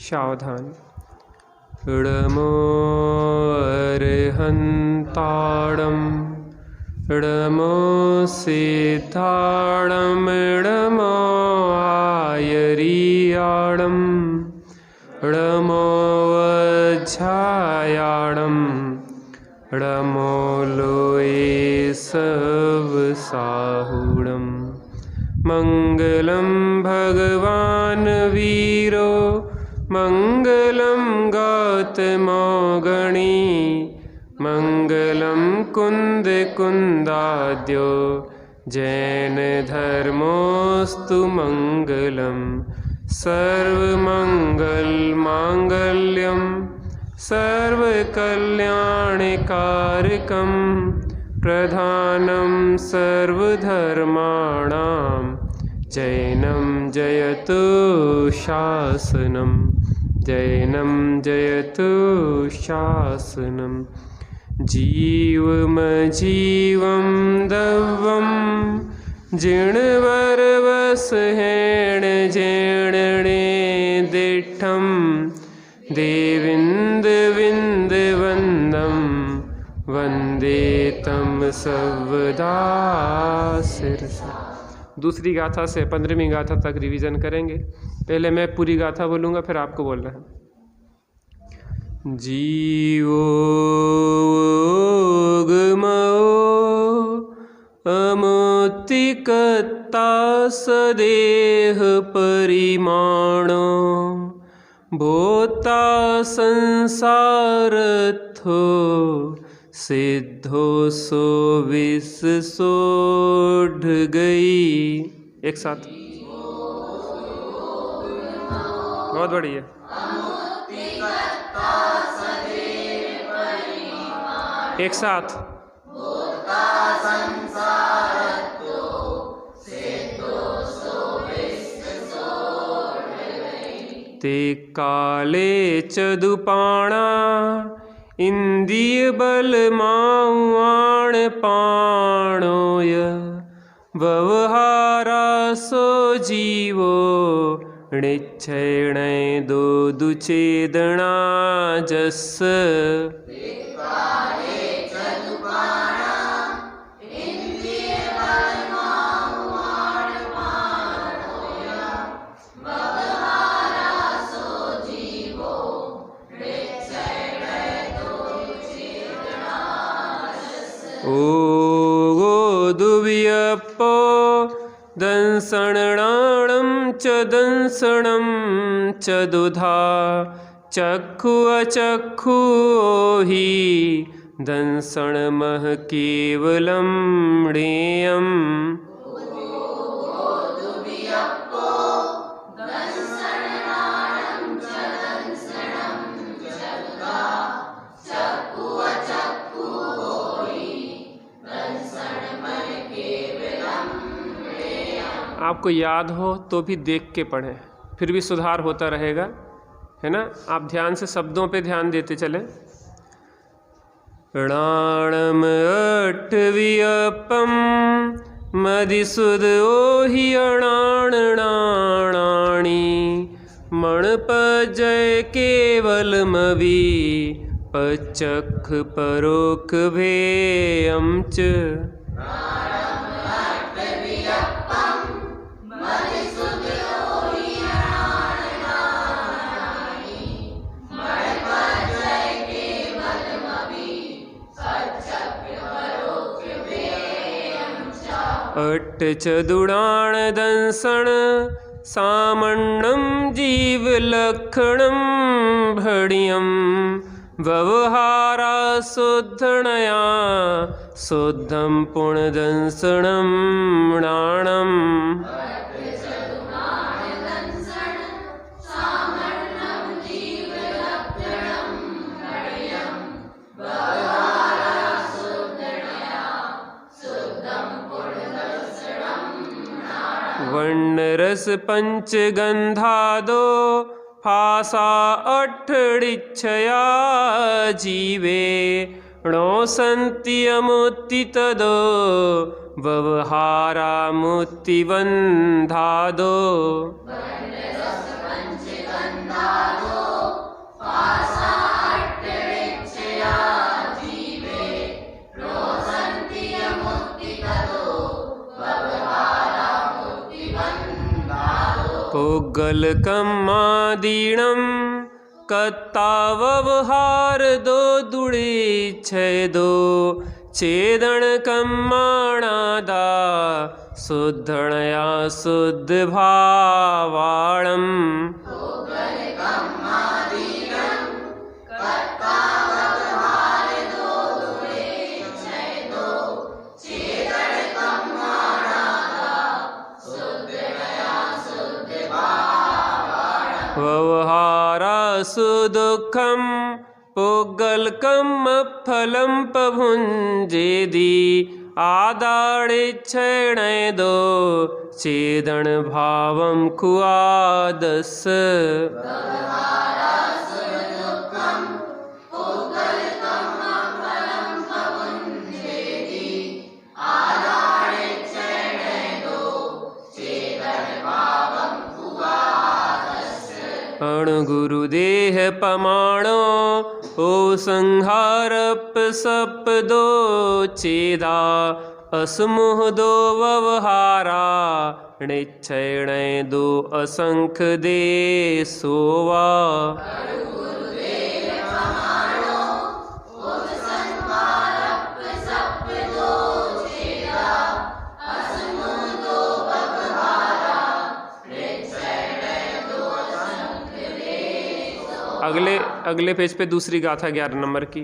सावधान। णमो अर्हन्ताणं णमो सिद्धाणं णमो आयर्याणं णमो वज्रायाणं णमो लोये सवसाहुणं। मङ्गलं भगवान् वीरो मङ्गलं गौतमो गणी मङ्गलं कुन्दकुन्दाद्यो जैनधर्मोऽस्तु मङ्गलं। सर्वमङ्गलमाङ्गल्यं सर्वकल्याणकारकं प्रधानं सर्वधर्माणां जैनं जयतु शासनं जैनं जयतु शासनं। जीवमजीवं दवं जिणवरवसहेण जेणणे दिठं देविन्दविन्दवन्दं वन्दे तं सर्वदा शिरसा। दूसरी गाथा से 15वीं गाथा तक रिवीजन करेंगे। पहले मैं पूरी गाथा बोलूँगा, फिर आपको बोलना है। जीवोगमो अमूर्तिकर्ता सदेह परिमाणो भोक्ता संसारथो सिद्धो सो विश्व सोढ़ गई। एक साथ बहुत बढ़िया। एक साथ ते काले चदुपाणा इंद्रिय बल माउआण पाणोय व्यवहारा सो जीवो निच्छेण दो दुचेदना जस। ओ दुव्यपो दंसणाणं च दंसणं च दुधा चक्षु अचक्षु हि दंसणमः केवलं णेयम्। आपको याद हो तो भी देख के पढ़ें, फिर भी सुधार होता रहेगा, है ना। आप ध्यान से शब्दों पे ध्यान देते चलें। णाणम अट्ठवियपम मदिसुद ओहि अणाणाणी मणपजय केवलमवि पचख परोक भेयं च। अट्ठ चदुणाण दंसण सामण्णं जीवलक्षणं भणियं व्यवहारा शुद्धणया शुद्धं पुण्यदंसणं णाणम्। वर्णरस पंचगंधादो फासा अठडिच्छया जीवे णो सन्ति अमुत्ति तदो व्यवहारा मुत्तिबन्धादो। पुग्गलकम्मादीनं कत्तावहार दो दुड़ी छेदो चेदन कम्माणादा शुद्धणया शुद्ध भावाणम। व्यवहारा सुदुःखं पुग्गलकं फलं पभुञ्जेदि आदाड़ेच्छेणेदो चेदन भावं कुआदस। अणुगुरुदेह पमाणो ओ संहारप सप दो चेदा असमुह दो व्यवहारा निच्छय दो असंख दे सोवा। अगले पेज पे दूसरी गाथा 11 नंबर की।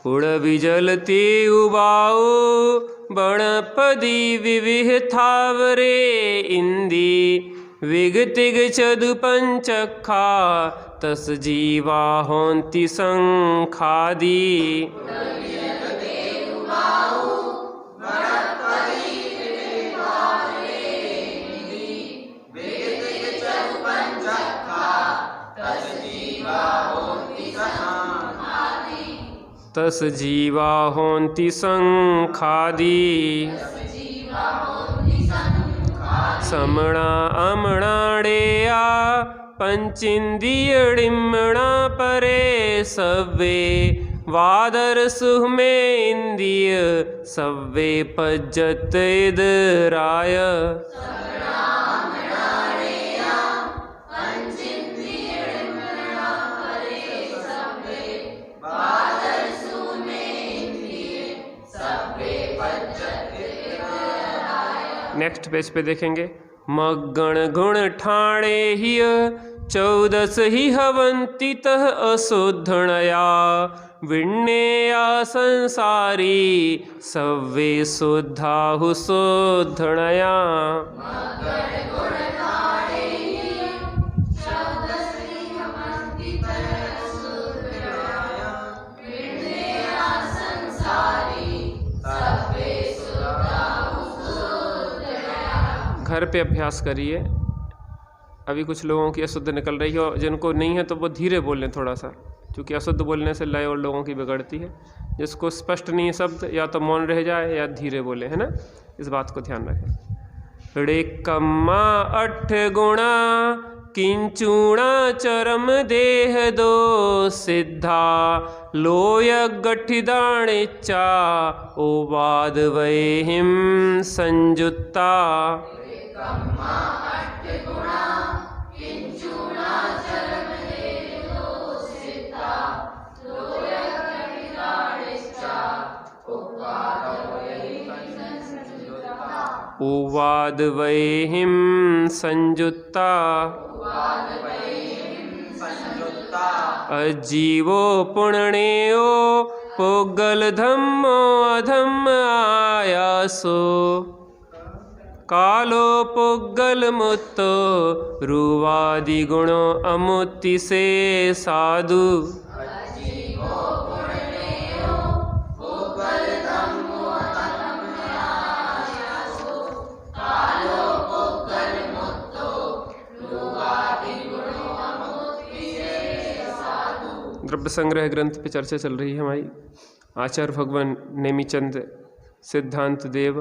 उड़ विजलती उबाओ बणपदी विविह थावरे इंदी विगतिग चदु पंचखा तस जीवा होंति संखादी। तस जीवा होंति संखादी। समणा अमणाड़ेया पंचिंदियड़िमणा परे सव्वे वादर सुह में इंदिय सव्वे पज्जत इदराय। नेक्स्ट पेज पे देखेंगे। मगण गुण ठाणे हिय 14 ही हवंती तह अशुद्धणया विण्णेया संसारी सव्वे शुद्धाहु शुद्धणया। घर पे अभ्यास करिए। अभी कुछ लोगों की अशुद्ध निकल रही है और जिनको नहीं है तो वो धीरे बोलें थोड़ा सा, क्योंकि अशुद्ध बोलने से लय और लोगों की बिगड़ती है। जिसको स्पष्ट नहीं है शब्द या तो मौन रह जाए या धीरे बोले, है ना, इस बात को ध्यान रखें। रे कम्मा 8 गुणा किंचूणा चरम देह दो सिद्धा लोय गठिदाणिच्चा ओवाद वैहिम संयुत्ता। उवाद वैहिम संयुत्ता। अजीवो पुण्यो पुग्गल धम्मो अधम्म आयासो कालो पुग्गल मुत्तो रुवादि गुणो अमुति से साधु। द्रव्य संग्रह ग्रंथ पे चर्चा चल रही है हमारी। आचार्य भगवान नेमीचंद सिद्धांत देव।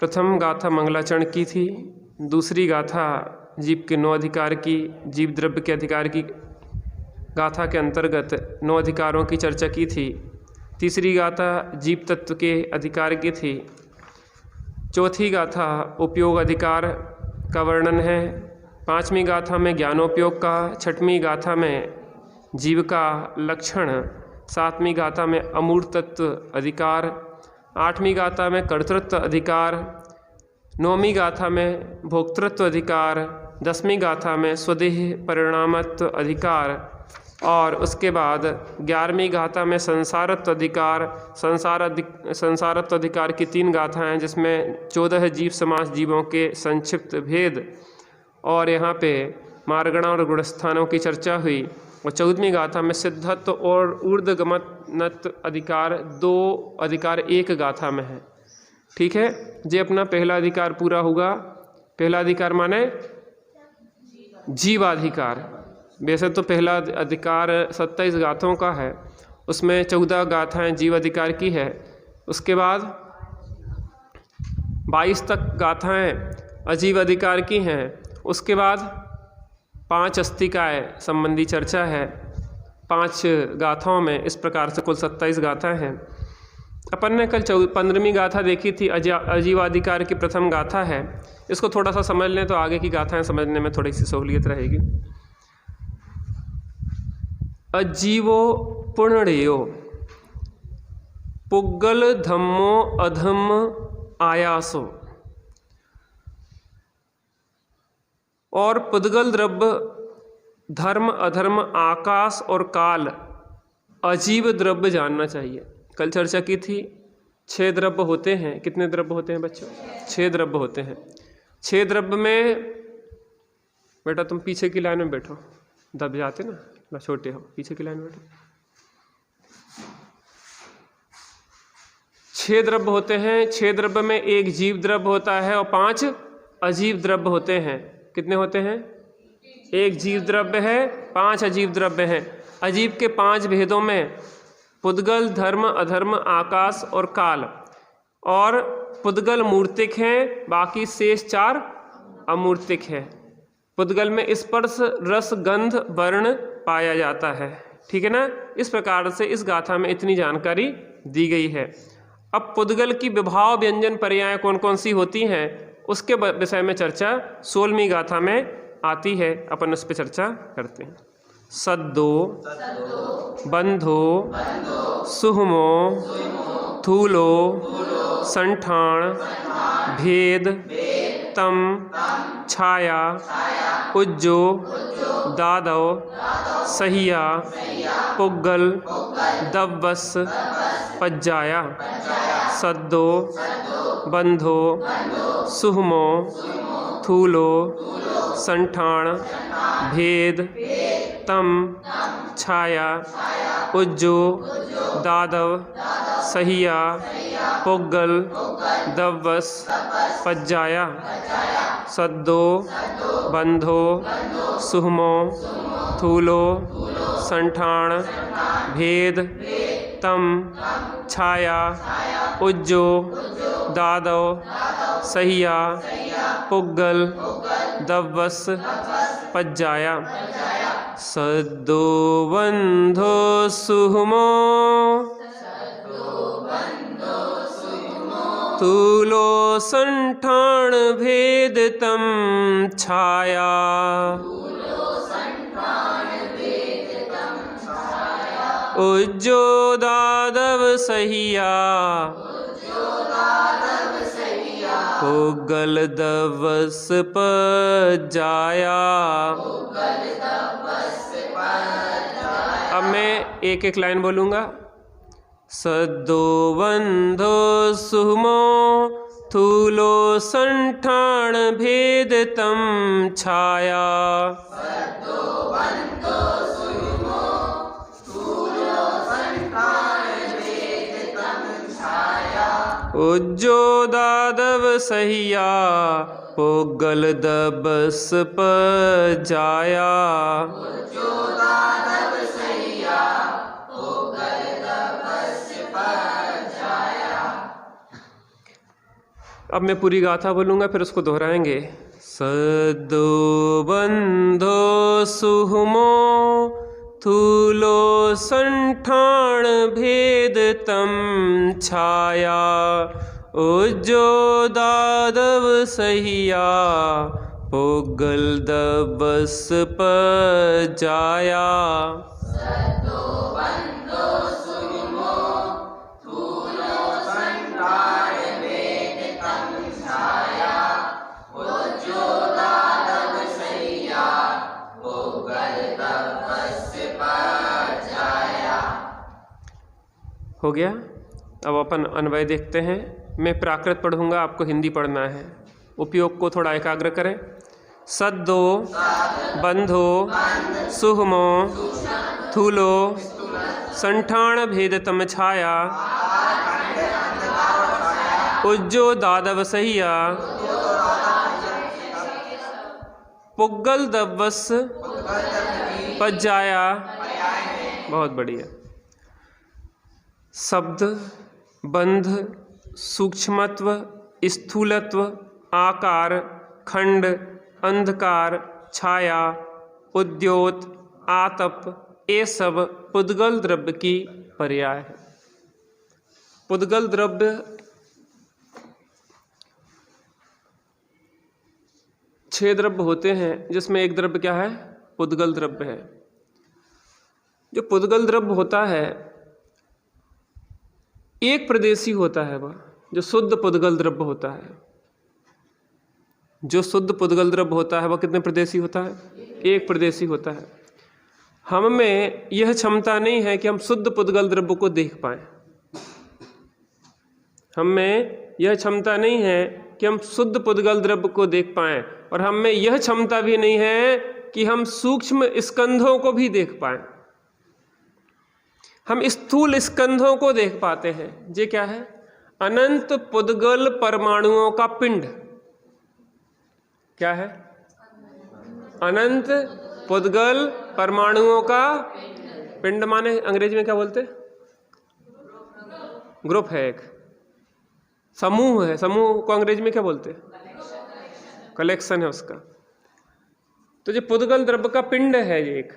प्रथम गाथा मंगलाचरण की थी, दूसरी गाथा जीव के 9 अधिकार की, जीव द्रव्य के अधिकार की गाथा के अंतर्गत 9 अधिकारों की चर्चा की थी। तीसरी गाथा जीव तत्व के अधिकार की थी। चौथी गाथा उपयोग अधिकार का वर्णन है। 5वीं गाथा में ज्ञानोपयोग का, 6वीं गाथा में जीव का लक्षण, 7वीं गाथा में अमूर्तत्व अधिकार, 8वीं गाथा में कर्तृत्व अधिकार, 9वीं गाथा में भोक्तृत्व अधिकार, 10वीं गाथा में स्वदेह परिणामत्व अधिकार और उसके बाद 11वीं गाथा में संसारत्व अधिकार। संसारत्व अधिकार की 3 गाथाएं जिसमें 14 जीव समास जीवों के संक्षिप्त भेद और यहाँ पे मार्गणा और गुणस्थानों की चर्चा हुई। और 14वीं गाथा में सिद्धत्व और ऊर्ध्वगमनत्व अधिकार 2 अधिकार एक गाथा में है। ठीक है, ये अपना पहला अधिकार पूरा हुआ। पहला अधिकार माने जीवाधिकार। वैसे तो पहला अधिकार 27 गाथों का है, उसमें 14 गाथाएं जीव अधिकार की है। उसके बाद 22 तक गाथाएं अजीव अधिकार की हैं। उसके बाद 5 अस्तिकाएँ संबंधी चर्चा है 5 गाथाओं में। इस प्रकार से कुल 27 गाथाएं हैं। अपन ने कल 15वीं गाथा देखी थी, अजीवाधिकार की प्रथम गाथा है। इसको थोड़ा सा समझ लें तो आगे की गाथाएं समझने में थोड़ी सी सहूलियत रहेगी। अजीवो पुण्यो पुग्गल धम्मो अधम्म आयासो। और पुद्गल द्रव्य धर्म अधर्म आकाश और काल अजीव द्रव्य जानना चाहिए। कल चर्चा की थी 6 द्रव्य होते हैं। कितने द्रव्य होते हैं बच्चों? 6 द्रव्य होते हैं। 6 द्रव्य में बेटा तुम पीछे की लाइन में बैठो, दब जाते ना, छोटे हो, पीछे की लाइन में बैठो। 6 द्रव्य होते हैं। 6 द्रव्य में 1 जीव द्रव्य होता है और 5 अजीव द्रव्य होते हैं। कितने होते हैं? 1 जीव द्रव्य है, 5 अजीव द्रव्य हैं। अजीव के 5 भेदों में पुद्गल धर्म अधर्म आकाश और काल, और पुद्गल मूर्तिक हैं, बाकी शेष 4 अमूर्तिक हैं। पुद्गल में स्पर्श रस गंध वर्ण पाया जाता है। ठीक है ना। इस प्रकार से इस गाथा में इतनी जानकारी दी गई है। अब पुद्गल की विभाव व्यंजन पर्याय कौन कौन सी होती हैं उसके विषय में चर्चा 16वीं गाथा में आती है। अपन उस पर चर्चा करते हैं। सद्दो बंधो सुहमो थूलो संठान भेद तम छाया उज्जो दादव सहिया पुग्गल दव्वस पज्जाया। सद्दो बंधो सुहमो थूलो संठान भेद तम छाया उज्जो दादव सहिया पुग्गल दव्वस पज्जाया। सद्दो बंधो सुहमो थूलो संठान भेद तम छाया उज्जो दादव सहिया पुग्गल दव्वस पज्जाया। सद्दो बंधो सुहमो थूलो संठान भेद तम छाया उज्जो दादव सहिया पुग्गल दव्वस पज्जाया। अब मैं एक एक लाइन बोलूँगा। सद्दो बंधो सुहमो थूलो संठान भेद तम छाया। उज्जो दादव सहिया पुग्गल दव्वस पज्जाया। अब मैं पूरी गाथा बोलूँगा फिर उसको दोहराएंगे। सद्दो बंधो सुहमो थूलो संठान भेद तम छाया उज्जो दादव सहिया पुगल दबस पजाया हो गया। अब अपन अन्वय देखते हैं। मैं प्राकृत पढ़ूंगा, आपको हिंदी पढ़ना है। उपयोग को थोड़ा एकाग्र करें। सद्दो बंधो सुहमो थूलो संठाण भेदतम छाया उज्जो दादव सहिया पुग्गल दबस पज्जाया। बहुत बढ़िया। शब्द, बंध, सूक्ष्मत्व, स्थूलत्व, आकार, खंड, अंधकार, छाया, उद्योत, आतप, ये सब पुद्गल द्रव्य की पर्याय है। पुद्गल द्रव्य 6 द्रव्य होते हैं, जिसमें एक द्रव्य क्या है? पुद्गल द्रव्य है। जो पुद्गल द्रव्य होता है एक प्रदेशी होता है, वह जो शुद्ध पुद्गल द्रव्य होता है। जो शुद्ध पुद्गल द्रव्य होता है वह कितने प्रदेशी होता है? एक प्रदेशी होता है। हम में यह क्षमता नहीं है कि हम शुद्ध पुद्गल द्रव्य को देख पाएं। हम में यह क्षमता नहीं है कि हम शुद्ध पुद्गल द्रव्य को देख पाएं, और हम में यह क्षमता भी नहीं है कि हम सूक्ष्म स्कंधों को भी देख पाएं। हम स्थूल स्कंधों को देख पाते हैं। ये क्या है? अनंत पुद्गल परमाणुओं का पिंड। क्या है? अनंत पुद्गल परमाणुओं का पिंड। माने अंग्रेजी में क्या बोलते? ग्रुप है, एक समूह है। समूह को अंग्रेजी में क्या बोलते? कलेक्शन है उसका। तो जो पुद्गल द्रव्य का पिंड है, ये एक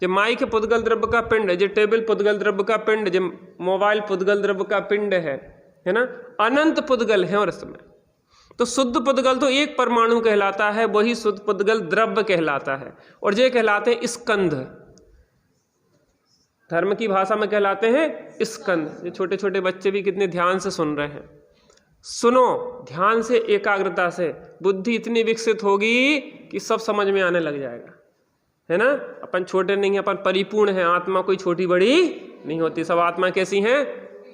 जो माई के पुद्गल द्रव्य का पिंड है, जो टेबल पुद्गल द्रव्य का पिंड, जो मोबाइल पुद्गल द्रव्य का पिंड है ना, अनंत पुद्गल है। और इसमें तो शुद्ध पुद्गल तो एक परमाणु कहलाता है, वही शुद्ध पुद्गल द्रव्य कहलाता है। और ये कहलाते हैं स्कंध। धर्म की भाषा में कहलाते हैं स्कंध। ये छोटे छोटे बच्चे भी कितने ध्यान से सुन रहे हैं। सुनो ध्यान से, एकाग्रता से। बुद्धि इतनी विकसित होगी कि सब समझ में आने लग जाएगा, है ना। अपन छोटे नहीं हैं, अपन परिपूर्ण हैं। आत्मा कोई छोटी बड़ी नहीं होती, सब आत्मा कैसी हैं?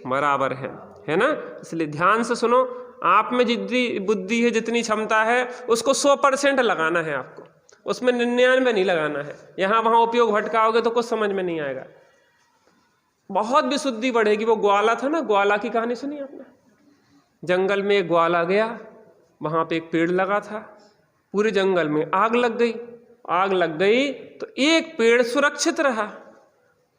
बराबर है ना। इसलिए ध्यान से सुनो। आप में जितनी बुद्धि है, जितनी क्षमता है, उसको 100% लगाना है आपको। उसमें 99 नहीं लगाना है। यहाँ वहाँ उपयोग भटकाओगे तो कुछ समझ में नहीं आएगा। बहुत विशुद्धि बढ़ेगी। वो ग्वाला था ना, ग्वाला की कहानी सुनी आपने? जंगल में एक ग्वाला गया, वहाँ पे एक पेड़ लगा था। पूरे जंगल में आग लग गई। आग लग गई तो एक पेड़ सुरक्षित रहा,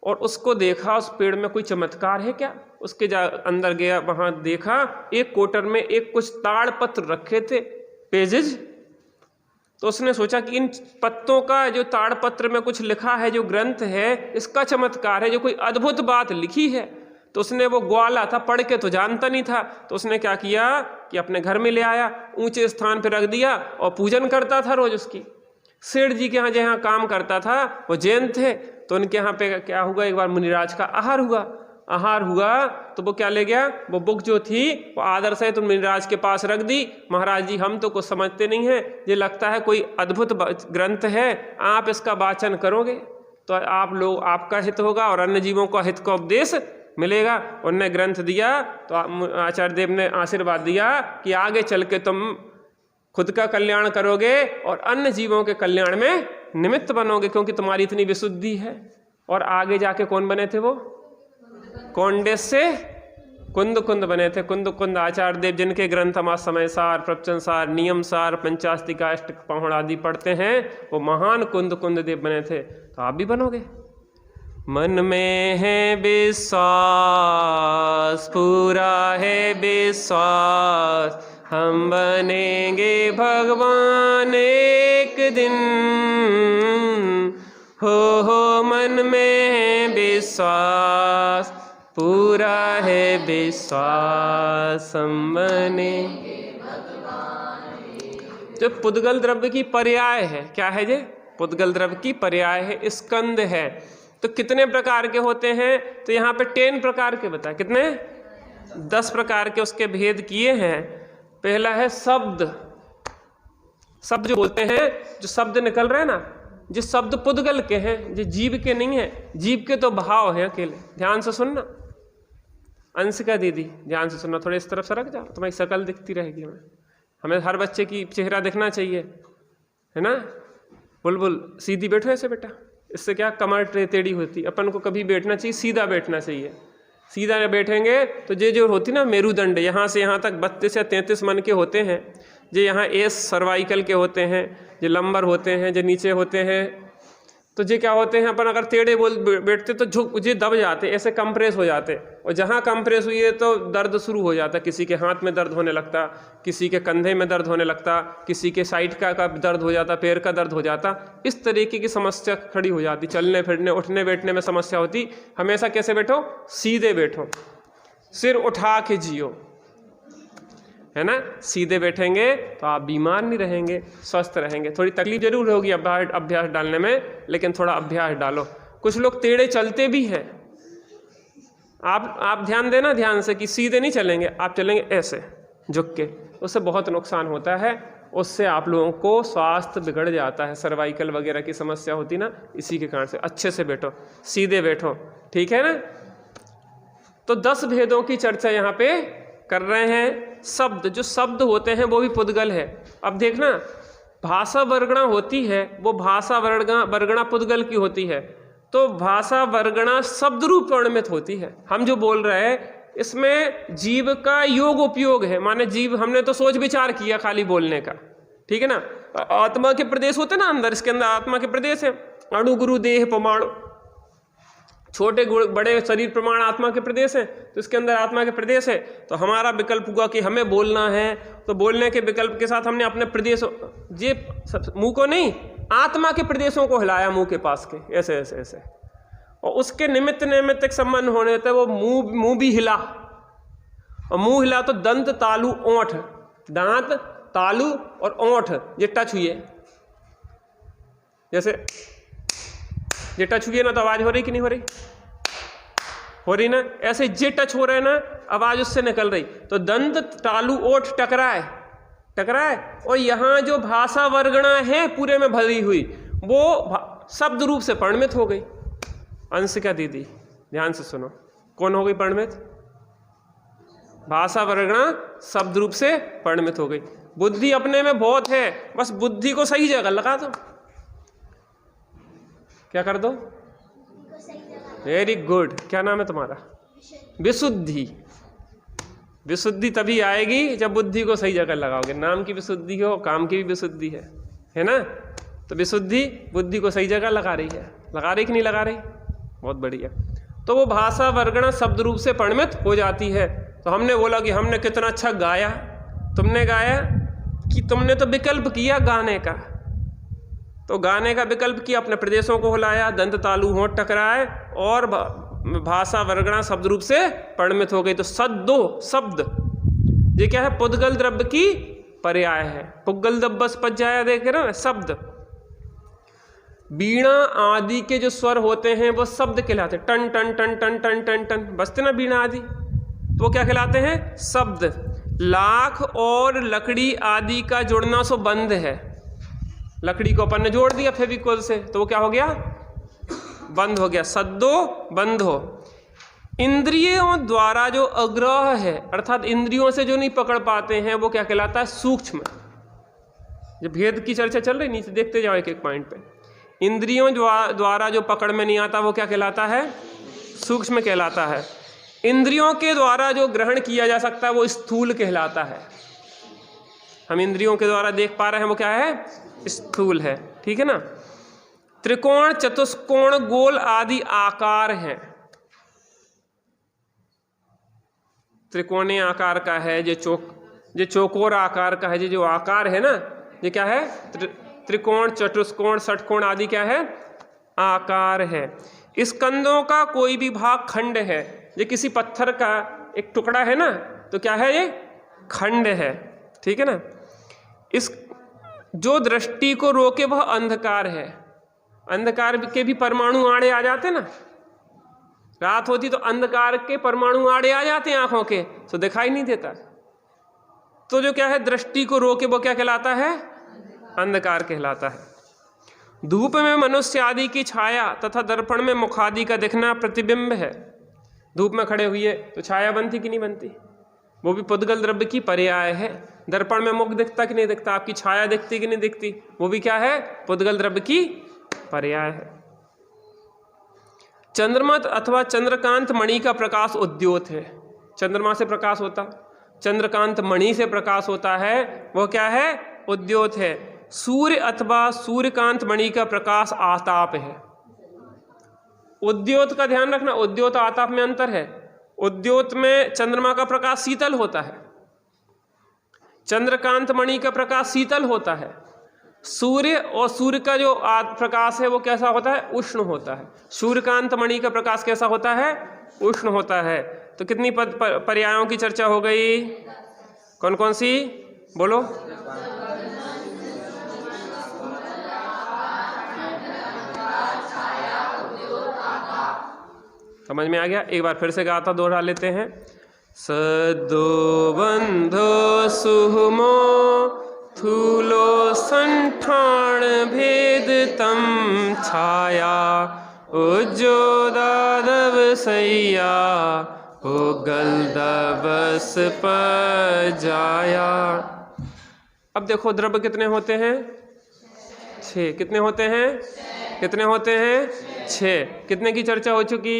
और उसको देखा उस पेड़ में कोई चमत्कार है क्या। उसके अंदर गया, वहाँ देखा एक कोटर में एक कुछ ताड़ पत्र रखे थे, पेजेज। तो उसने सोचा कि इन पत्तों का, जो ताड़ पत्र में कुछ लिखा है, जो ग्रंथ है, इसका चमत्कार है, जो कोई अद्भुत बात लिखी है। तो उसने, वो ग्वाला था, पढ़ के तो जानता नहीं था, तो उसने क्या किया कि अपने घर में ले आया, ऊंचे स्थान पर रख दिया और पूजन करता था रोज उसकी। सेठ जी के यहाँ जहाँ काम करता था वो जैन थे, तो उनके यहाँ पे क्या हुआ, एक बार मुनिराज का आहार हुआ तो वो क्या ले गया, वो बुक जो थी वो आदर से तो मुनिराज के पास रख दी। महाराज जी, हम तो कुछ समझते नहीं हैं, ये लगता है कोई अद्भुत ग्रंथ है, आप इसका वाचन करोगे तो आप लोग, आपका हित होगा और अन्य जीवों का हित का उपदेश मिलेगा। उनने ग्रंथ दिया तो आचार्य देव ने आशीर्वाद दिया कि आगे चल के तुम खुद का कल्याण करोगे और अन्य जीवों के कल्याण में निमित्त बनोगे, क्योंकि तुम्हारी इतनी विशुद्धि है। और आगे जाके कौन बने थे? वो कौंडेस से कुंद बने थे। कुंद आचार्य देव, जिनके ग्रंथ हम समय सार, प्रवचन सार, नियम सार, पंचास्तिका, अष्टक पहुड़ आदि पढ़ते हैं, वो महान कुंद देव बने थे। तो आप भी बनोगे। मन में है विश्वास, पूरा है विश्वास, हम बनेंगे भगवान एक दिन। हो मन में है विश्वास, पूरा है विश्वास, हम बनेंगे। जो पुद्गल द्रव्य की पर्याय है, क्या है ये? पुद्गल द्रव्य की पर्याय है, स्कंद है। तो कितने प्रकार के होते हैं? तो यहाँ पे 10 प्रकार के बताए। कितने? 10 प्रकार के उसके भेद किए हैं। पहला है शब्द। शब्द जो बोलते हैं, जो शब्द निकल रहे हैं ना, जिस शब्द पुद्गल के हैं, जो जीव के नहीं है। जीव के तो भाव है अकेले। ध्यान से सुनना अंशिका दीदी, ध्यान से सुनना, थोड़े इस तरफ सरक जाओ, तुम्हारी शकल दिखती रहेगी। हमें हर बच्चे की चेहरा दिखना चाहिए, है ना। बुलबुल सीधी बैठो ऐसे बेटा, इससे क्या कमर टेढ़ी होती। अपन को कभी बैठना चाहिए, सीधा बैठना चाहिए। सीधा बैठेंगे तो ये जो होती ना मेरुदंड, यहाँ से यहाँ तक 32 या 33 मन के होते हैं। जो यहाँ एस सर्वाइकल के होते हैं, जो लंबर होते हैं, जो नीचे होते हैं। तो ये क्या होते हैं, अपन अगर टेढ़े बैठते तो झुक जे दब जाते, ऐसे कंप्रेस हो जाते। और जहाँ कंप्रेस हुई है तो दर्द शुरू हो जाता। किसी के हाथ में दर्द होने लगता, किसी के कंधे में दर्द होने लगता, किसी के साइड का दर्द हो जाता, पैर का दर्द हो जाता। इस तरीके की समस्या खड़ी हो जाती। चलने फिरने उठने बैठने में समस्या होती। हमेशा कैसे बैठो? सीधे बैठो, सिर उठा के जियो, है ना। सीधे बैठेंगे तो आप बीमार नहीं रहेंगे, स्वस्थ रहेंगे। थोड़ी तकलीफ जरूर होगी अभ्यास डालने में, लेकिन थोड़ा अभ्यास डालो। कुछ लोग टेढ़े चलते भी हैं। आप ध्यान देना ध्यान से कि सीधे नहीं चलेंगे, आप चलेंगे ऐसे झुक के। उससे बहुत नुकसान होता है। उससे आप लोगों को स्वास्थ्य बिगड़ जाता है। सर्वाइकल वगैरह की समस्या होती ना, इसी के कारण से। अच्छे से बैठो, सीधे बैठो, ठीक है ना। तो 10 भेदों की चर्चा यहाँ पे कर रहे हैं। शब्द, जो शब्द होते हैं वो भी पुद्गल है। अब देखना, भाषा वर्गणा होती है, वो भाषा वर्गणा पुद्गल की होती है। तो भाषा वर्गणा शब्द रूप वर्णमित होती है। हम जो बोल रहे हैं इसमें जीव का योग उपयोग है। माने जीव, हमने तो सोच विचार किया खाली बोलने का, ठीक है ना। आत्मा के प्रदेश होते ना अंदर, इसके अंदर आत्मा के प्रदेश है। अणु गुरु देह प्रमाण, छोटे बड़े शरीर प्रमाण आत्मा के प्रदेश है। तो इसके अंदर आत्मा के प्रदेश है। तो हमारा विकल्प हुआ कि हमें बोलना है, तो बोलने के विकल्प के साथ हमने अपने प्रदेश, ये मुंह को नहीं, आत्मा के प्रदेशों को हिलाया मुंह के पास के, ऐसे ऐसे ऐसे। और उसके निमित्त एक संबंध होने थे, वो मुंह भी हिला। और मुंह हिला तो दंत तालु ओंठ, दांत तालु और ओंठ ये टच हुए। जैसे ये टच हुई ना तो आवाज हो रही कि नहीं हो रही? हो रही ना। ऐसे जे टच हो रहे हैं ना, आवाज उससे निकल रही। तो दंत तालु ओठ टकराए, और यहाँ जो भाषा वर्गणा है पूरे में भरी हुई, वो शब्द रूप से परिणमित हो गई। अंशिका दीदी ध्यान से सुनो, कौन हो गई परिणमित? भाषा वर्गणा शब्द रूप से परिणमित हो गई। बुद्धि अपने में बहुत है, बस बुद्धि को सही जगह लगा दो। क्या कर दो? Very good. क्या नाम है तुम्हारा? विशुद्धि। विशुद्धि तभी आएगी जब बुद्धि को सही जगह लगाओगे। नाम की विशुद्धि हो, काम की भी विशुद्धि है ना। तो विशुद्धि बुद्धि को सही जगह लगा रही है। लगा रही कि नहीं लगा रही? बहुत बढ़िया। तो वो भाषा वर्गणा शब्द रूप से परिणमित हो जाती है। तो हमने बोला कि हमने कितना अच्छा गाया। तुमने गाया कि तुमने तो विकल्प किया गाने का। तो गाने का विकल्प किया, अपने प्रदेशों को हिलाया, दंत तालु होंठ टकराए, और भाषा वर्गणा शब्द रूप से परिणमित हो गई। तो शब्द ये क्या है? पुद्गल द्रव्य की पर्याय है। पुद्गल द्रव्य पज्जाया देख रहे ना, शब्द। बीणा आदि के जो स्वर होते हैं वो शब्द कहलाते हैं। टन टन टन टन टन टन टन बजते ना बीणा आदि, तो वो क्या कहलाते हैं? शब्द। लाख और लकड़ी आदि का जुड़ना सो बंध है। लकड़ी को अपन ने जोड़ दिया फेविकोल से, तो वो क्या हो गया? बंद हो गया। सद्दो बंधो। इंद्रियों द्वारा जो अग्रह है, अर्थात इंद्रियों से जो नहीं पकड़ पाते हैं, वो क्या कहलाता है? सूक्ष्म। जब भेद की चर्चा चल रही, नीचे देखते जाओ एक एक पॉइंट पे। इंद्रियों द्वारा जो पकड़ में नहीं आता वो क्या कहलाता है? सूक्ष्म कहलाता है। इंद्रियों के द्वारा जो ग्रहण किया जा सकता है वो स्थूल कहलाता है। हम इंद्रियों के द्वारा देख पा रहे हैं वो क्या है? स्थूल है, ठीक है ना। त्रिकोण, चतुष्कोण, गोल आदि आकार हैं। त्रिकोणीय आकार का है, जो चौकोर आकार का है, जो आकार है ना, ये क्या है? त्रिकोण, चतुष्कोण, षटकोण आदि क्या है? आकार है। स्कंदों का कोई भी भाग खंड है। ये किसी पत्थर का एक टुकड़ा है ना, तो क्या है? ये खंड है, ठीक है ना। इस जो दृष्टि को रोके वह अंधकार है। अंधकार के भी परमाणु आड़े आ जाते ना, रात होती तो अंधकार के परमाणु आड़े आ जाते हैं आंखों के, तो दिखाई नहीं देता। तो जो क्या है दृष्टि को रोके वो क्या कहलाता है? अंधकार कहलाता है। धूप में मनुष्य आदि की छाया तथा दर्पण में मुख आदि का दिखना प्रतिबिंब है। धूप में खड़े हुए तो छाया बनती कि नहीं बनती? वो भी पुद्गल द्रव्य की पर्याय है। दर्पण में मुख दिखता कि नहीं दिखता? आपकी छाया दिखती कि नहीं दिखती? वो भी क्या है? पुद्गल द्रव्य की पर्याय है। चंद्रमा अथवा चंद्रकांत मणि का प्रकाश उद्योत है। चंद्रमा से प्रकाश होता, चंद्रकांत मणि से प्रकाश होता है, वो क्या है? उद्योत है। सूर्य अथवा सूर्यकांत मणि का प्रकाश आताप है। उद्योत का ध्यान रखना, उद्योत आताप में अंतर है। उद्योत में चंद्रमा का प्रकाश शीतल होता है, चंद्रकांत मणि का प्रकाश शीतल होता है। सूर्य और सूर्य का जो प्रकाश है वो कैसा होता है? उष्ण होता है। सूर्यकांत मणि का प्रकाश कैसा होता है? उष्ण होता है। तो कितनी पर्यायों की चर्चा हो गई? कौन कौन सी बोलो? समझ में आ गया? एक बार फिर से गाथा दोहरा लेते हैं। सदो बंधो सुहमो थूलो संठान भेद तम छाया उज्जो दादव सैया हो गल दबस पर जाया। अब देखो द्रव्य कितने होते हैं? 6। कितने होते हैं? कितने होते हैं? 6। कितने की चर्चा हो चुकी?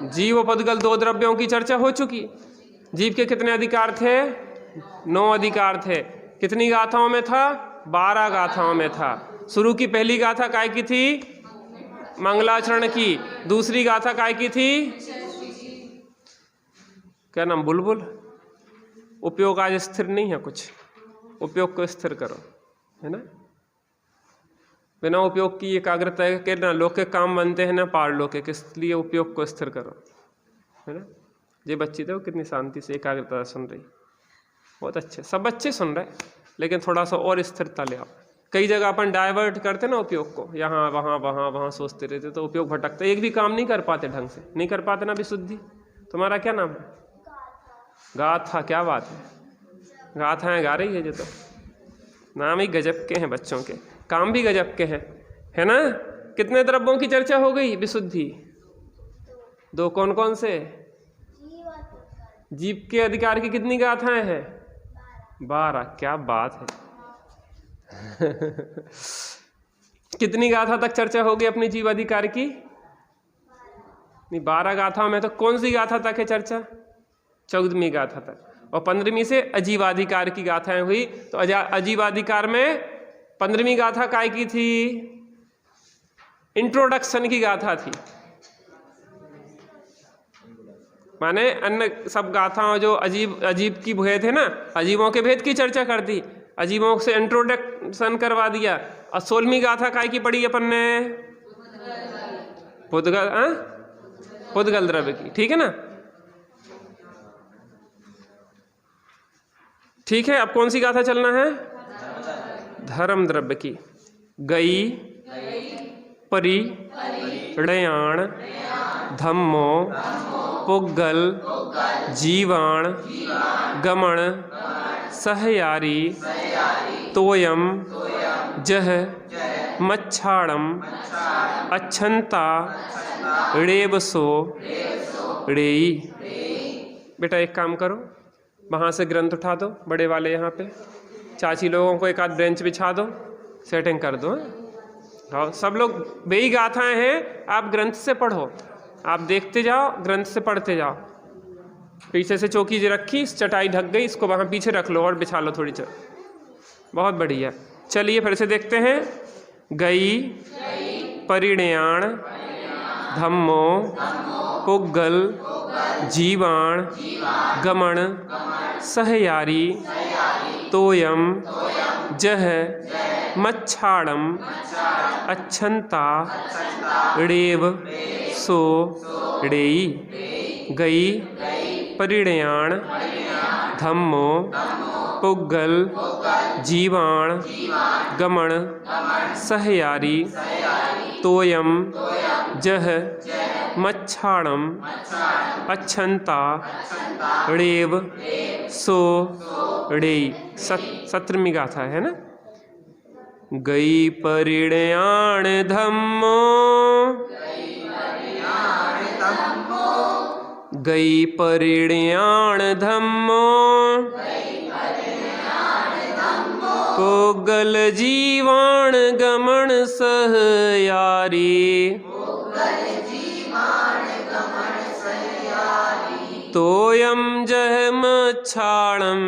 जीव और पदगल 2 द्रव्यों की चर्चा हो चुकी। जीव के कितने अधिकार थे? 9 अधिकार थे। कितनी गाथाओं में था? 12 गाथाओं में था। शुरू की पहली गाथा काय की थी? मंगलाचरण की। दूसरी गाथा काय की थी? क्या नाम? बुलबुल। उपयोग आज स्थिर नहीं है कुछ, उपयोग को स्थिर करो, है ना। बिना उपयोग की एकाग्रता के ना लोग के काम बनते हैं ना पार लोग के, किस लिए उपयोग को स्थिर करो, है ना। ये बच्ची तो कितनी शांति से एकाग्रता सुन रही, बहुत अच्छे, सब बच्चे सुन रहे, लेकिन थोड़ा सा और स्थिरता ले आओ। कई जगह अपन डाइवर्ट करते ना उपयोग को, यहाँ वहाँ वहाँ वहाँ सोचते रहते तो उपयोग भटकता, एक भी काम नहीं कर पाते ढंग से, नहीं कर पाते ना विशुद्धि। तुम्हारा क्या नाम है? गाथा। क्या बात है, गाथाएं गा रही है। जो तो नाम ही गजब के हैं बच्चों के, काम भी गजब के हैं, है ना। कितने द्रव्यों की चर्चा हो गई? विशुद्धि 2। कौन कौन से? जीव के अधिकार की कितनी गाथाएं हैं? 12। क्या बात है कितनी गाथा तक चर्चा होगी अपनी जीव अधिकार की? नहीं, 12 गाथाओं में तो कौन सी गाथा तक है चर्चा? 14वीं गाथा तक। और 15वीं से अजीवाधिकार की गाथाएं हुई। तो अजीवाधिकार में 15वीं गाथा काय की थी? इंट्रोडक्शन की गाथा थी। माने अन्य सब गाथाओं जो अजीब की भेद है ना, अजीबों के भेद की चर्चा कर दी, अजीबों से इंट्रोडक्शन करवा दिया। और 16वीं गाथा काय की पढ़ी अपन ने? पुद्गल द्रव्य की, ठीक है ना। ठीक है, अब कौन सी गाथा चलना है? धर्म द्रव्य की। गई, परि, णयाण, धम्मो, पुग्गल, जीवाण, गमण, सहयारी, तोयम, जह, मच्छाड़म, अच्छंता, रेबसो, रेई। बेटा एक काम करो, वहाँ से ग्रंथ उठा दो, बड़े वाले यहाँ पे, चाची लोगों को एक आध बेंच बिछा दो, सेटिंग कर दो। हाँ, सब लोग बेई गाथाएं हैं, आप ग्रंथ से पढ़ो, आप देखते जाओ, ग्रंथ से पढ़ते जाओ। पीछे से चौकी जो रखी, चटाई ढक गई, इसको वहाँ पीछे रख लो और बिछा लो थोड़ी चल, बहुत बढ़िया। चलिए फिर से देखते हैं। गई, परिणयाण, धम्मो, पुग्गल, जीवाण, गमण, सहयारी, तोयम, जह, मच्छाड़म, अच्छंता, रेव, सो, रेई। गई, परिणयाण, धम्मो पुग्गल जीवाण गमन सहयारी तोयम जह मच्छाणम अच्छंता ड़ेव सो ड़े। 17वीं गाथा है ना। गई परिणयाण धम्मो गई परिणयाण धम्मो पुग्गल जीवाण गमन सहयारी तोयम जह मच्छाणम